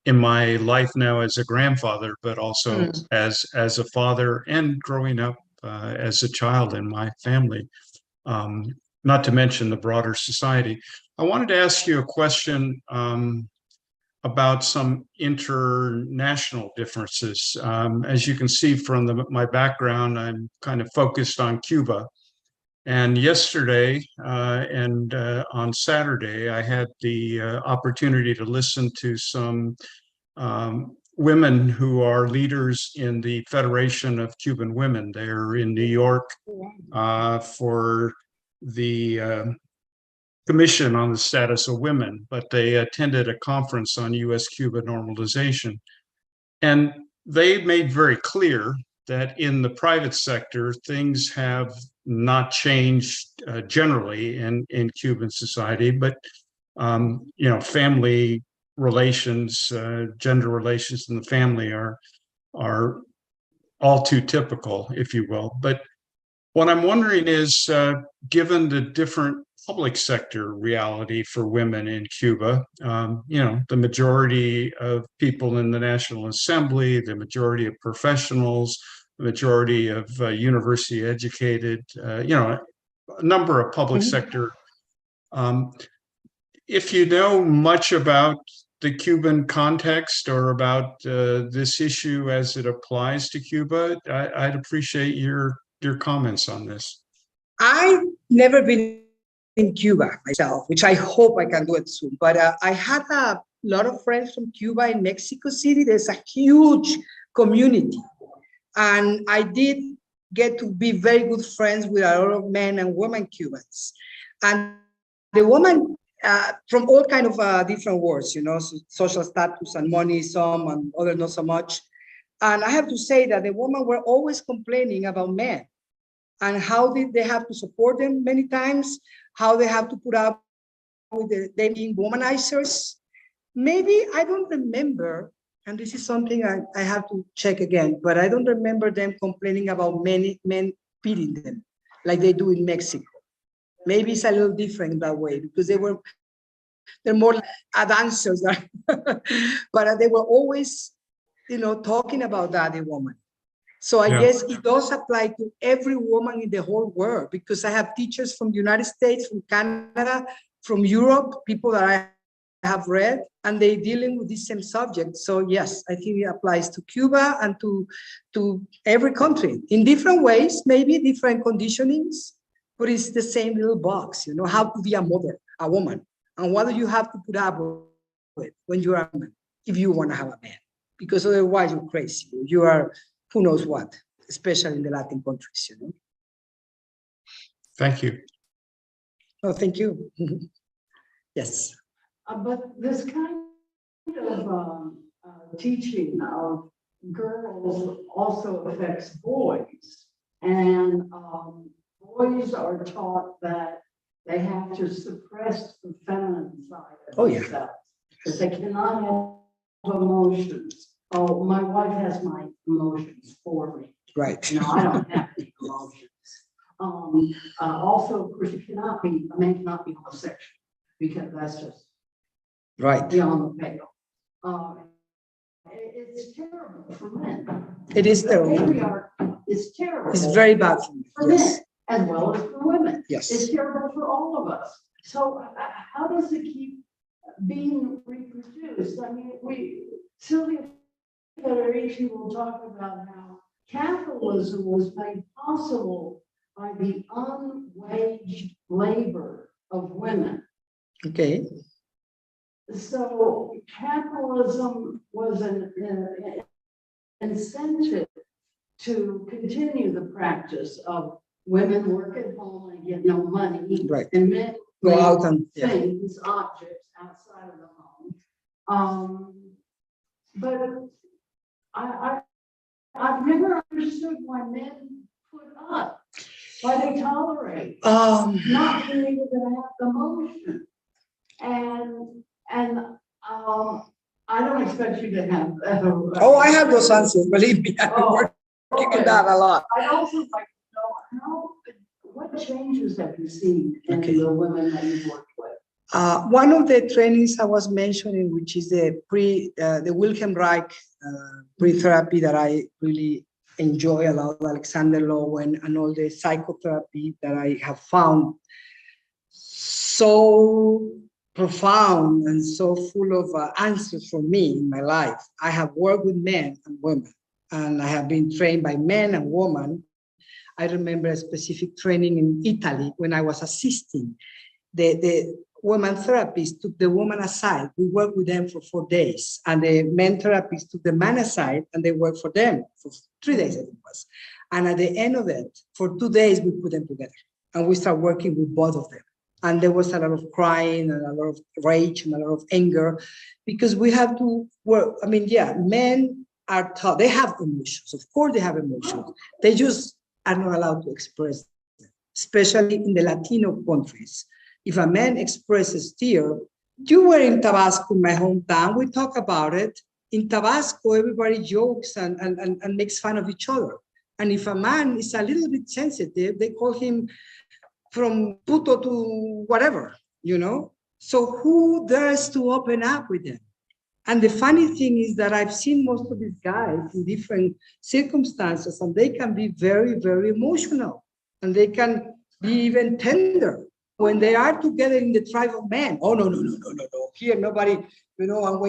in my life now as a grandfather, but also as a father and growing up as a child in my family. Not to mention the broader society. I wanted to ask you a question about some international differences. As you can see from my background, I'm kind of focused on Cuba. And yesterday and on Saturday, I had the opportunity to listen to some women who are leaders in the Federation of Cuban Women. They're in New York for the Commission on the Status of Women, but they attended a conference on U.S.-Cuba normalization. And they made very clear that in the private sector, things have not changed generally in Cuban society, but family relations, gender relations in the family are all too typical, if you will. But what I'm wondering is, given the different public sector reality for women in Cuba, the majority of people in the National Assembly, the majority of professionals, the majority of university educated, a number of public sector. If you know much about the Cuban context or about this issue as it applies to Cuba, I'd appreciate your comments on this. I've never been in Cuba myself, which I hope I can do it soon. But I had a lot of friends from Cuba in Mexico City. There's a huge community. And I did get to be very good friends with a lot of men and women Cubans. And the women from all kind of different worlds, so social status and money, some, and others not so much. And I have to say that the women were always complaining about men and how they have to support them many times, how they have to put up with them being womanizers. Maybe I don't remember, and this is something I have to check again, but I don't remember them complaining about men beating them like they do in Mexico. Maybe it's a little different that way because they're more like dancers, but they were always, talking about that, the woman. So I guess it does apply to every woman in the whole world because I have teachers from the United States, from Canada, from Europe, people that I have read, and they're dealing with the same subject. So yes, I think it applies to Cuba and to every country in different ways, maybe different conditionings, but it's the same little box, how to be a mother, a woman, and what do you have to put up with when you're a woman, if you want to have a man, because otherwise you're crazy. You are who knows what, especially in the Latin countries, Thank you. Oh, thank you. Yes. But this kind of teaching of girls also affects boys. And boys are taught that they have to suppress the feminine side of themselves, that they cannot have emotions. Oh, my wife has my emotions for me. Right. I don't have any emotions. Also, of course, a man cannot be homosexual because that's just right beyond the pale. It's terrible for men. It is terrible. It's terrible. It's very bad for men, yes. As well as for women. Yes. It's terrible for all of us. So how does it keep being reproduced? I mean, Sylvia Federici will talk about how capitalism was made possible by the unwaged labor of women. Okay. So capitalism was an incentive to continue the practice of women work at home and get no money, right, and men go out and things, objects outside of the home. But I've never understood why men put up, why they tolerate not being able to have emotion. And I don't expect you to have. I have those answers. Believe me, I've been working on that a lot. I'd also like to know what changes have you seen in the women that you've worked with? One of the trainings I was mentioning, which is the Wilhelm Reich pre-therapy that I really enjoy a lot, Alexander Lowen, and all the psychotherapy that I have found so profound and so full of answers for me in my life. I have worked with men and women, and I have been trained by men and women. I remember a specific training in Italy when I was assisting. women therapists took the woman aside. We worked with them for 4 days, and the men therapists took the man aside, and they worked for them for 3 days, I think it was. And at the end of it, for 2 days, we put them together, and we started working with both of them. And there was a lot of crying and a lot of rage and a lot of anger, because we have to work. I mean, yeah, men are taught, they have emotions. Of course, they have emotions. They just are not allowed to express them, especially in the Latino countries. If a man expresses fear, you were in Tabasco, my hometown, we talk about it. In Tabasco, everybody jokes and makes fun of each other. And if a man is a little bit sensitive, they call him from puto to whatever, you know? So who dares to open up with them? And the funny thing is that I've seen most of these guys in different circumstances, and they can be very, very emotional, and they can be even tender when they are together in the tribe of men. Oh, no, no, no, no, no, no. Here, nobody, you know, and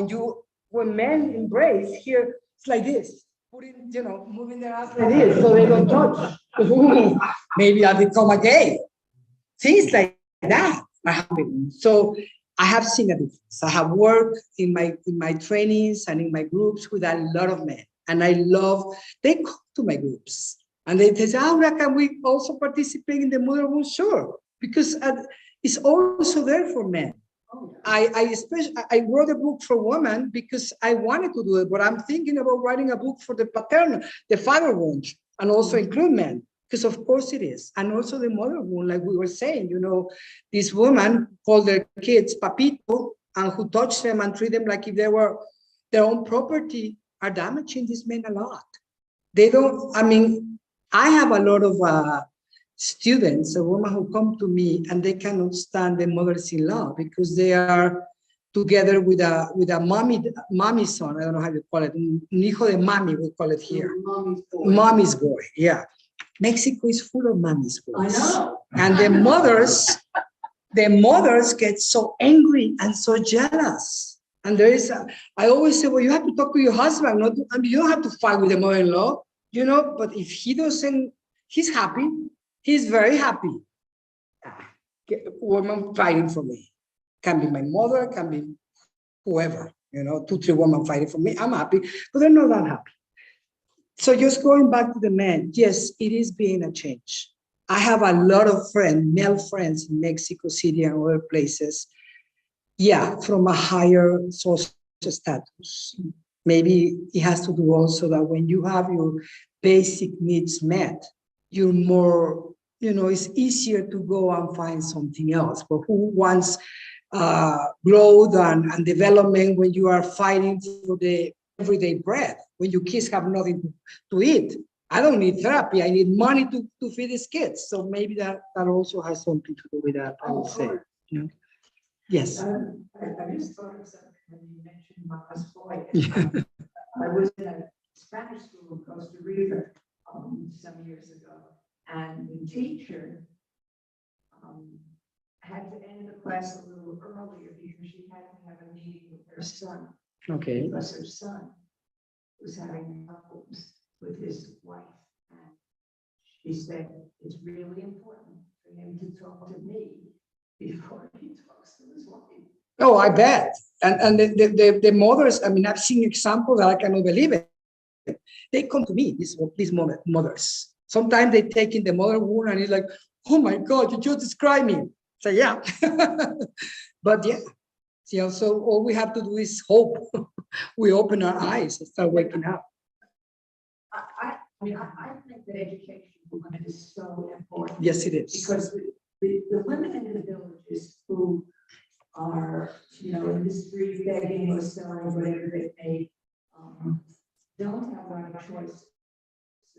when men embrace, here, it's like this, putting, you know, moving their ass like this, so they don't touch. Ooh, maybe I'll become a gay. Things like that are happening. So I have seen a difference. I have worked in my trainings and in my groups with a lot of men, and I love, they come to my groups and they say, Aura, can we also participate in the motherhood? Sure, because it's also there for men. I wrote a book for women because I wanted to do it, but I'm thinking about writing a book for the father wound, and also include men. Because of course it is. And also the mother wound, like we were saying, you know, this woman called their kids papito, and who touch them and treat them like if they were their own property, are damaging these men a lot. They don't, I mean, I have a lot of students, a woman who come to me and they cannot stand the mothers-in-law because they are together with a mommy son, I don't know how you call it, un hijo de mami, we call it here. Mommy's boy, yeah. Mexico is full of mommy's boys. I know. And the mothers get so angry and so jealous. And there is, I always say, well, you have to talk to your husband. Not to, I mean, you don't have to fight with the mother-in-law, you know, but if he doesn't, he's happy. He's very happy. Woman fighting for me. Can be my mother, can be whoever, you know, 2, 3 women fighting for me. I'm happy, but they're not that happy. So just going back to the men, yes, it is being a change. I have a lot of male friends in Mexico City and other places. Yeah, from a higher social status. Maybe it has to do also that when you have your basic needs met, you're more, you know, it's easier to go and find something else. But who wants growth and development when you are fighting for the everyday bread, when your kids have nothing to eat? I don't need therapy. I need money to feed these kids. So maybe that also has something to do with that, I would say. You know? Yes. I just thought of something when you mentioned Mama's boy. I was in a Spanish school in Costa Rica some years ago, and the teacher had to end the class a little earlier because she had to have a meeting with her son. Okay. Because her son was having problems with his wife. And she said, it's really important for him to talk to me before he talks to his wife. Oh, I bet. And the mothers, I mean, I've seen examples that I cannot believe it. They come to me, these mothers. Sometimes they take in the mother wound and it's like, oh my God, you just described me. So yeah. But yeah, you know, so all we have to do is hope. We open our eyes and start waking up. I think that education for women is so important. Yes, it is. Because the women in the villages who are, you know, in the street begging or selling whatever they make, don't have a lot of choices.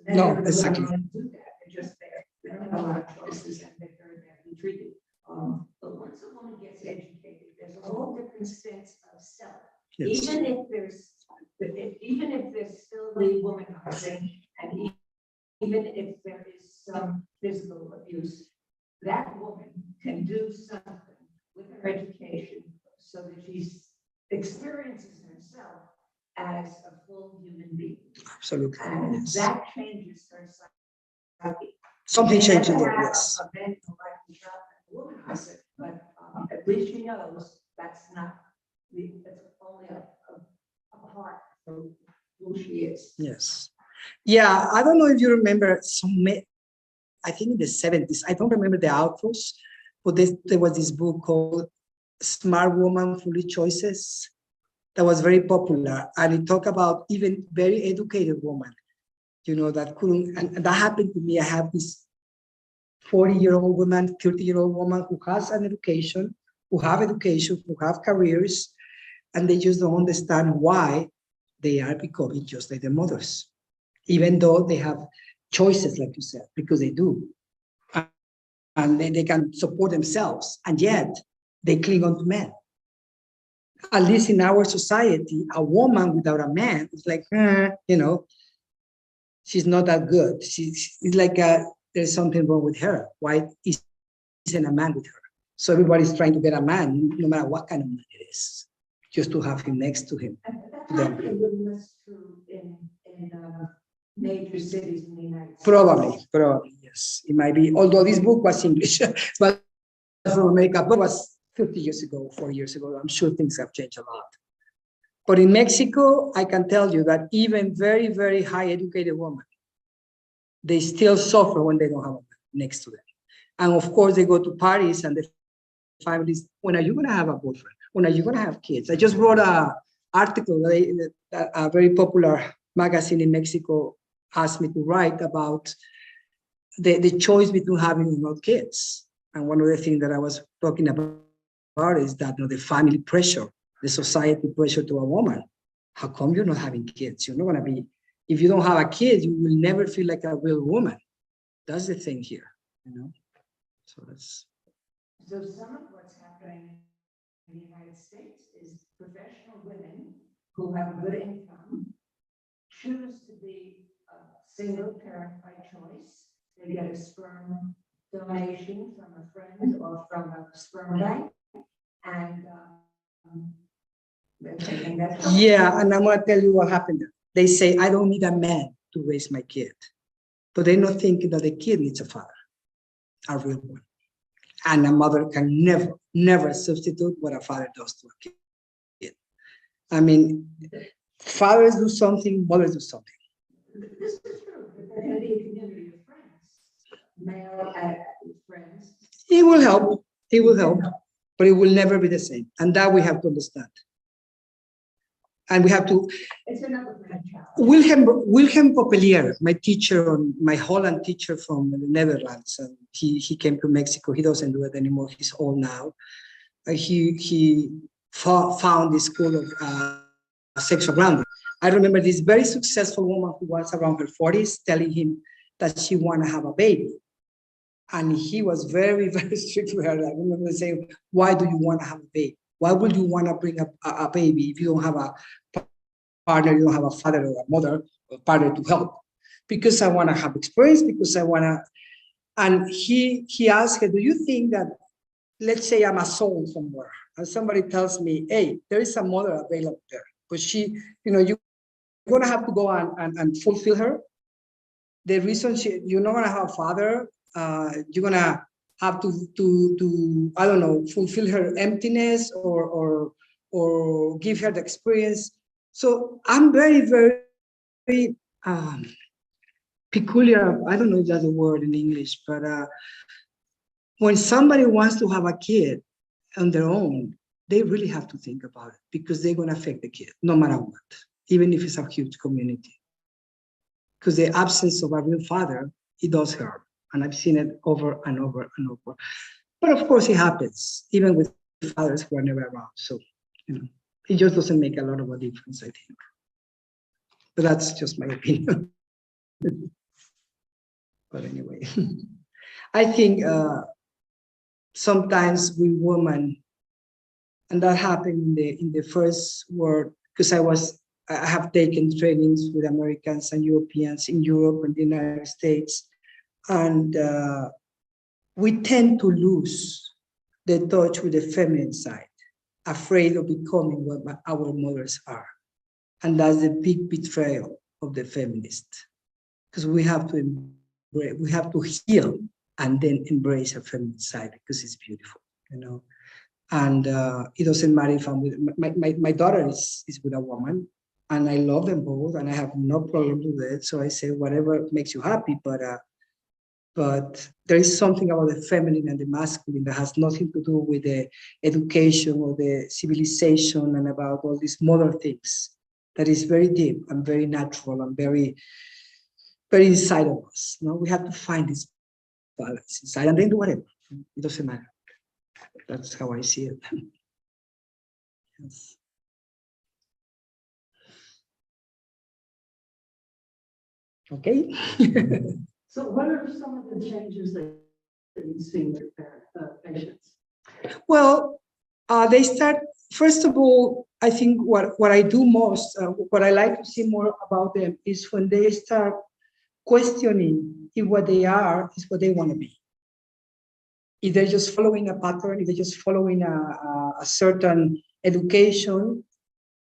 So No, they're exactly. willing to do that. They're just there. They don't have a lot of choices and they're very badly treated. But once a woman gets educated, there's a whole different sense of self. Yes. Even if there's still the womanizing, and even if there is some physical abuse, that woman can do something with her education so that she experiences herself as a full human being. Absolutely. And Yes. that changes her psyche. Something changes there, Have yes. a man who likes to shop and womanize it, but at least she knows that's not, that's only a part of who she is. Yes. Yeah, I don't know if you remember I think in the 70s, I don't remember the authors, but there was this book called Smart Woman, Foolish Choices that was very popular. And it talked about even very educated woman, that couldn't, and that happened to me. I have this 40-year-old woman, 30-year-old woman who has an education, who have careers, and they just don't understand why they are becoming just like their mothers, even though they have choices, like you said, because they do. And they can support themselves, and yet they cling on to men. At least in our society, a woman without a man is like, she's not that good. It's like there's something wrong with her. Why isn't a man with her? So everybody's trying to get a man, no matter what kind of man it is, just to have him next to him. And that might be a little less true in major cities in the United States. Probably, yes. It might be, although this book was English, but from America, but it was 50 years ago, 40 years ago. I'm sure things have changed a lot. But in Mexico, I can tell you that even very, very high educated women, they still suffer when they don't have a man next to them. And of course, they go to parties and the families, when are you going to have a boyfriend? When are you going to have kids? I just wrote an article, a very popular magazine in Mexico asked me to write about the choice between having or not kids. And one of the things that I was talking about is that the family pressure, the society pressure to a woman. How come you're not having kids? You're not going to be, if you don't have a kid, you will never feel like a real woman. That's the thing here, So that's. So some of what's happening in the United States is professional women who have a good income choose to be a single parent by choice. They get a sperm donation from a friend or from a sperm bank, and Yeah, and I'm gonna tell you what happened there. They say, I don't need a man to raise my kid, but they're not thinking that the kid needs a father, a real one. And a mother can never substitute what a father does to a kid. I mean, fathers do something, mothers do something. this is true. There can be a community of friends, male friends. It will help, but it will never be the same. And that we have to understand. And we have to. It's another grandchild. Wilhelm Popelier, my Holland teacher from the Netherlands, and he came to Mexico. He doesn't do it anymore. He's old now. He found this school of sexual grounding. I remember this very successful woman who was around her 40s telling him that she wanted to have a baby. And he was very, very strict with her. I remember saying, why do you want to have a baby? Why would you want to bring a baby if you don't have a partner, you don't have a father or a mother or a partner to help? Because I want to have experience, because I want to. And he asked her, do you think that, let's say I'm a soul somewhere, and somebody tells me, hey, there is a mother available there, but she, you're going to have to go and fulfill her. The reason you're not going to have a father, you're going to have to I don't know, fulfill her emptiness or give her the experience. So I'm very, very peculiar. I don't know if that's a word in English, but when somebody wants to have a kid on their own, they really have to think about it, because they're going to affect the kid no matter what, even if it's a huge community. Because the absence of a real father, it does hurt. And I've seen it over and over and over. But of course it happens, even with fathers who are never around. So, it just doesn't make a lot of a difference, I think. But that's just my opinion. But anyway, I think sometimes we women, and that happened in the first world, because I have taken trainings with Americans and Europeans in Europe and the United States. And we tend to lose the touch with the feminine side, afraid of becoming what our mothers are. And that's the big betrayal of the feminist, because we have to heal and then embrace our feminine side, because it's beautiful, And it doesn't matter if I'm with, my daughter is with a woman, and I love them both, and I have no problem with it. So I say, whatever makes you happy, but there is something about the feminine and the masculine that has nothing to do with the education or the civilization and about all these modern things. That is very deep and very natural and very, very inside of us. No, we have to find this balance inside and then do whatever. It doesn't matter. That's how I see it. Yes. Okay. So what are some of the changes that you've seen with patients? Well, they start, first of all, I think what I do most, what I like to see more about them is when they start questioning if what they are is what they want to be. If they're just following a pattern, if they're just following a certain education,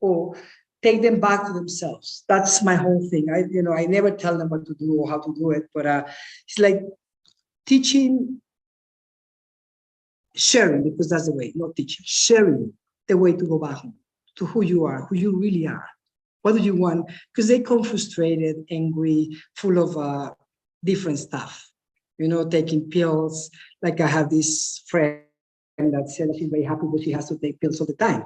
or take them back to themselves. That's my whole thing. I never tell them what to do or how to do it, but it's like teaching, sharing, because that's the way, not teaching, sharing the way to go back home, to who you are, who you really are. What do you want? Because they come frustrated, angry, full of different stuff, taking pills. Like I have this friend that said she's very happy, but she has to take pills all the time.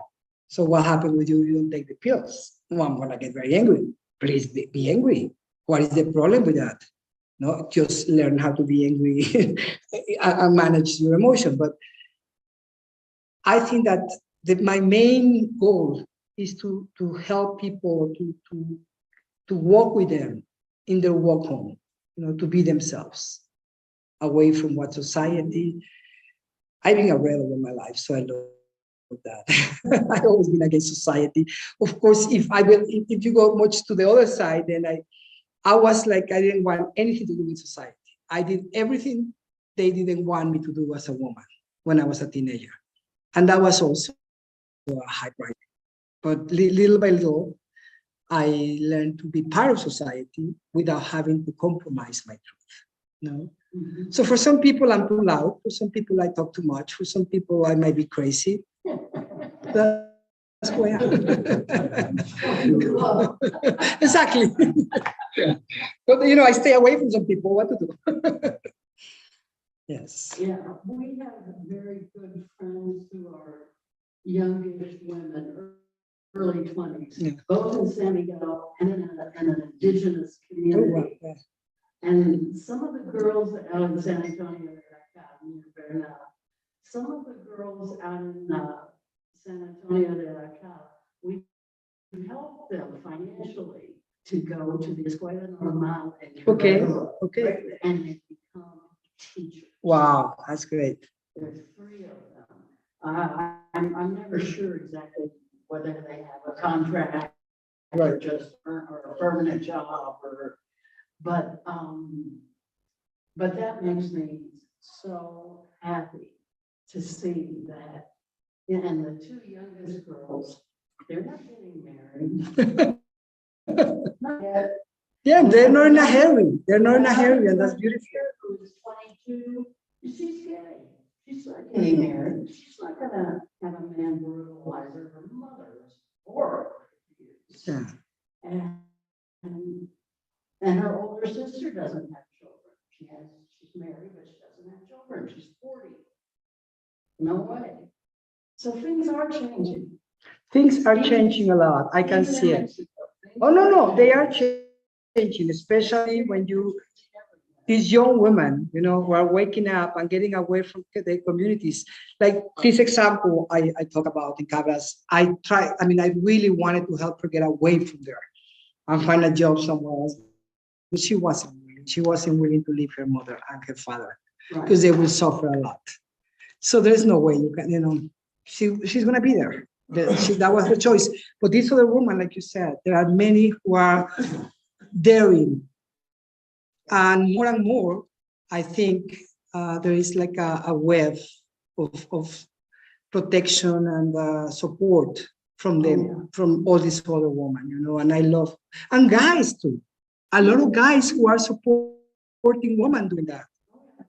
So what happened with you? You don't take the pills. No, I'm gonna get very angry. Please be angry. What is the problem with that? No, just learn how to be angry and manage your emotion. But I think that my main goal is to help people to walk with them in their walk home, to be themselves, away from what society. I've been a rebel in my life, so I love that. I've always been against society. Of course, if you go much to the other side, then I was like, I didn't want anything to do with society. I did everything they didn't want me to do as a woman when I was a teenager. And that was also a high price. But little by little, I learned to be part of society without having to compromise my truth. Mm-hmm. So for some people, I'm too loud. For some people, I talk too much. For some people, I might be crazy. That's who I am. Exactly. Yeah. But I stay away from some people. What to do? Yes. Yeah, we have very good friends who are youngish women, early 20s, Yeah. both in San Miguel and in an indigenous community. Oh, wow. Yeah. And some of the girls out in San Antonio, some of the girls out in San Antonio de la Cal, we help them financially to go to the Escuela Normal and they become teachers. Wow, that's great. There's 3 of them. I'm never sure exactly whether they have a contract or just or a permanent job but that makes me so happy to see that. And the 2 youngest girls, they're not getting married. Not yet. Yeah, they're not in a hurry. They're not in a hurry, and that's beautiful. Who's 22? She's gay. She's not getting married. She's not gonna have a man brutalize her. Her mother is horrible. Yeah. And her older sister doesn't have children. She's married, but she doesn't have children. She's 40. No way. So things are changing. Things are changing a lot. I can see it. Oh, no, they are changing, especially when these young women, who are waking up and getting away from their communities. Like this example I talk about in Cabras, I really wanted to help her get away from there and find a job somewhere else. But she wasn't willing. She wasn't willing to leave her mother and her father because they will suffer a lot. So there's no way you can, she's going to be there. That was her choice. But this other woman, like you said, there are many who are daring. And more, I think there is like a web of protection and support from them, from all these other women, and I love, and guys too. A lot of guys who are supporting women doing that.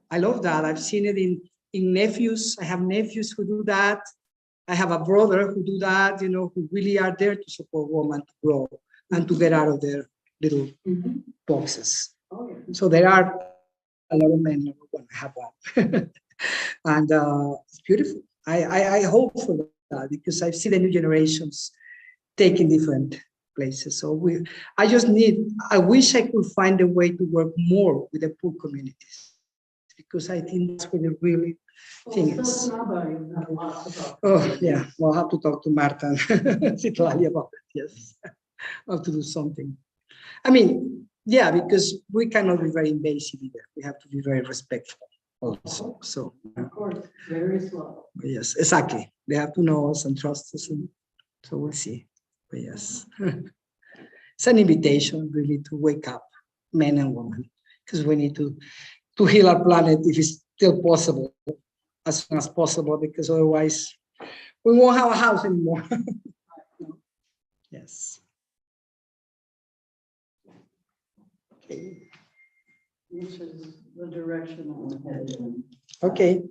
I love that. I've seen it in nephews. I have nephews who do that. I have a brother who do that, you know, who really are there to support women to grow and to get out of their little boxes. Oh, yeah. So there are a lot of men who want to have one. And it's beautiful. I hope for that because I see the new generations taking different places. So I wish I could find a way to work more with the poor communities because I think that's where the really thing is. Oh, yeah. Well, I'll have to talk to Marta and Citlali about it. Yes. I'll have to do something. I mean, yeah, because we cannot be very invasive either. We have to be very respectful also. So, Of course, very slow. yes, exactly. They have to know us and trust us. And so we'll see. But yes, it's an invitation really to wake up, men and women, because we need to heal our planet if it's still possible, as soon as possible, because otherwise we won't have a house anymore. Yes. Okay. Which is the direction I want to head in. Okay.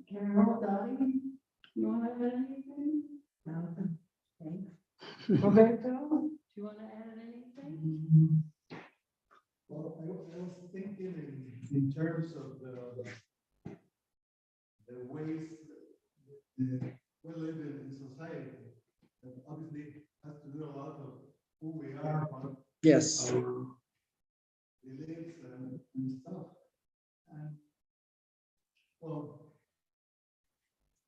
Carol, Dottie, you want to add anything? No. Roberto, do you want to add anything? Well, I was thinking in terms of the ways that we live in society. And obviously has to do a lot of who we are, what Yes. our beliefs and stuff. And well,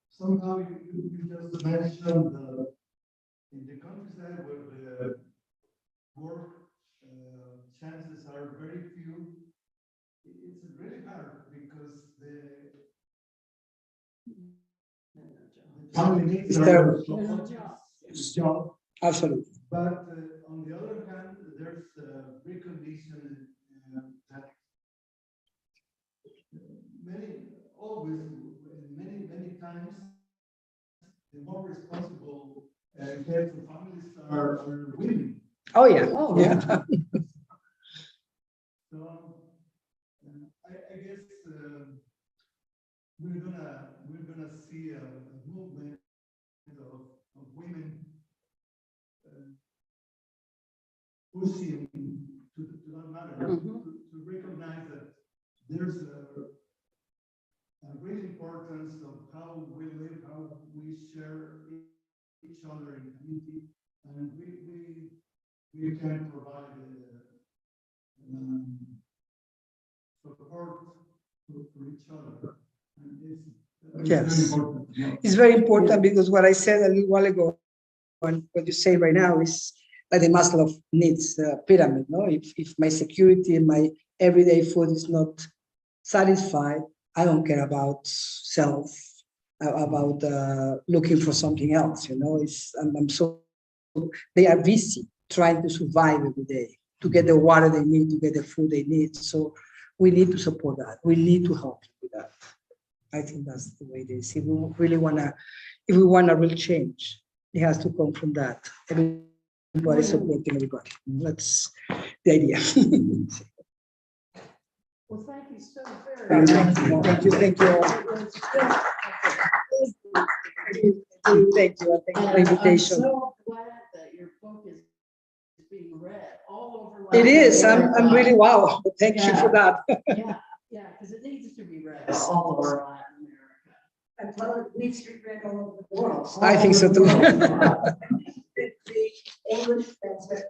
somehow you just mentioned in the countryside where the work chances are very few. It's really hard because the family needs It's are terrible. so much job. Absolutely. But on the other hand, there's a precondition that many times, the more responsible heads of families are women. Oh, yeah. Oh, Yeah. So I guess we're gonna see a movement of women pushing to that matter, to recognize that there's a real importance of how we live, how we share each other in community, and we can provide support for each other. And it's Yes. very important. It's very important because what I said a little while ago, and what you say right now is like the Maslow needs pyramid. No, if my security and my everyday food is not satisfied, I don't care about self, about looking for something else. You know, I'm so they are busy trying to survive every day, to get the water they need, to get the food they need. So we need to support that. We need to help with that. I think that's the way it is. If we really if we want a real change, it has to come from that. Everybody supporting everybody. That's the idea. Well, thank you so very much. Thank you. Thank you all. Thank you. Thank you for the invitation. I'm so glad that your book is being read all over. It is. I'm Latin really wow. Thank you for that. America. Yeah, because it needs to be read all over Latin America. And well, it needs to be read all over the world. I think so too. The English translation.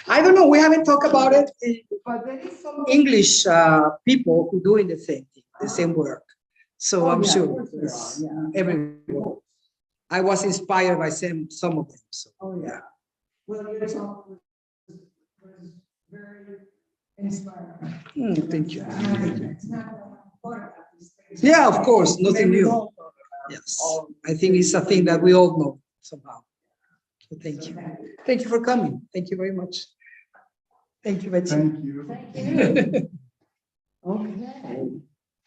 I don't know. We haven't talked about it. But there is some English people who doing the same thing, the same work. So I'm yeah, sure of course there it's are, everywhere. I was inspired by some of them. So yeah. Well, your talk was very inspiring. Thank you. It's not thought about these things. Yeah, of course, nothing new. Yes, I think it's a thing that we all know somehow. So thank you. Thank you for coming. Thank you very much. Thank you, Betsy. Thank you. Thank you. Okay.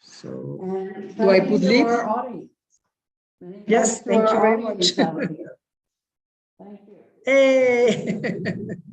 So, And Do I thank you put to leave? our audience. Many Yes, thanks to thank our you very audience much. out here. Thank you. hey.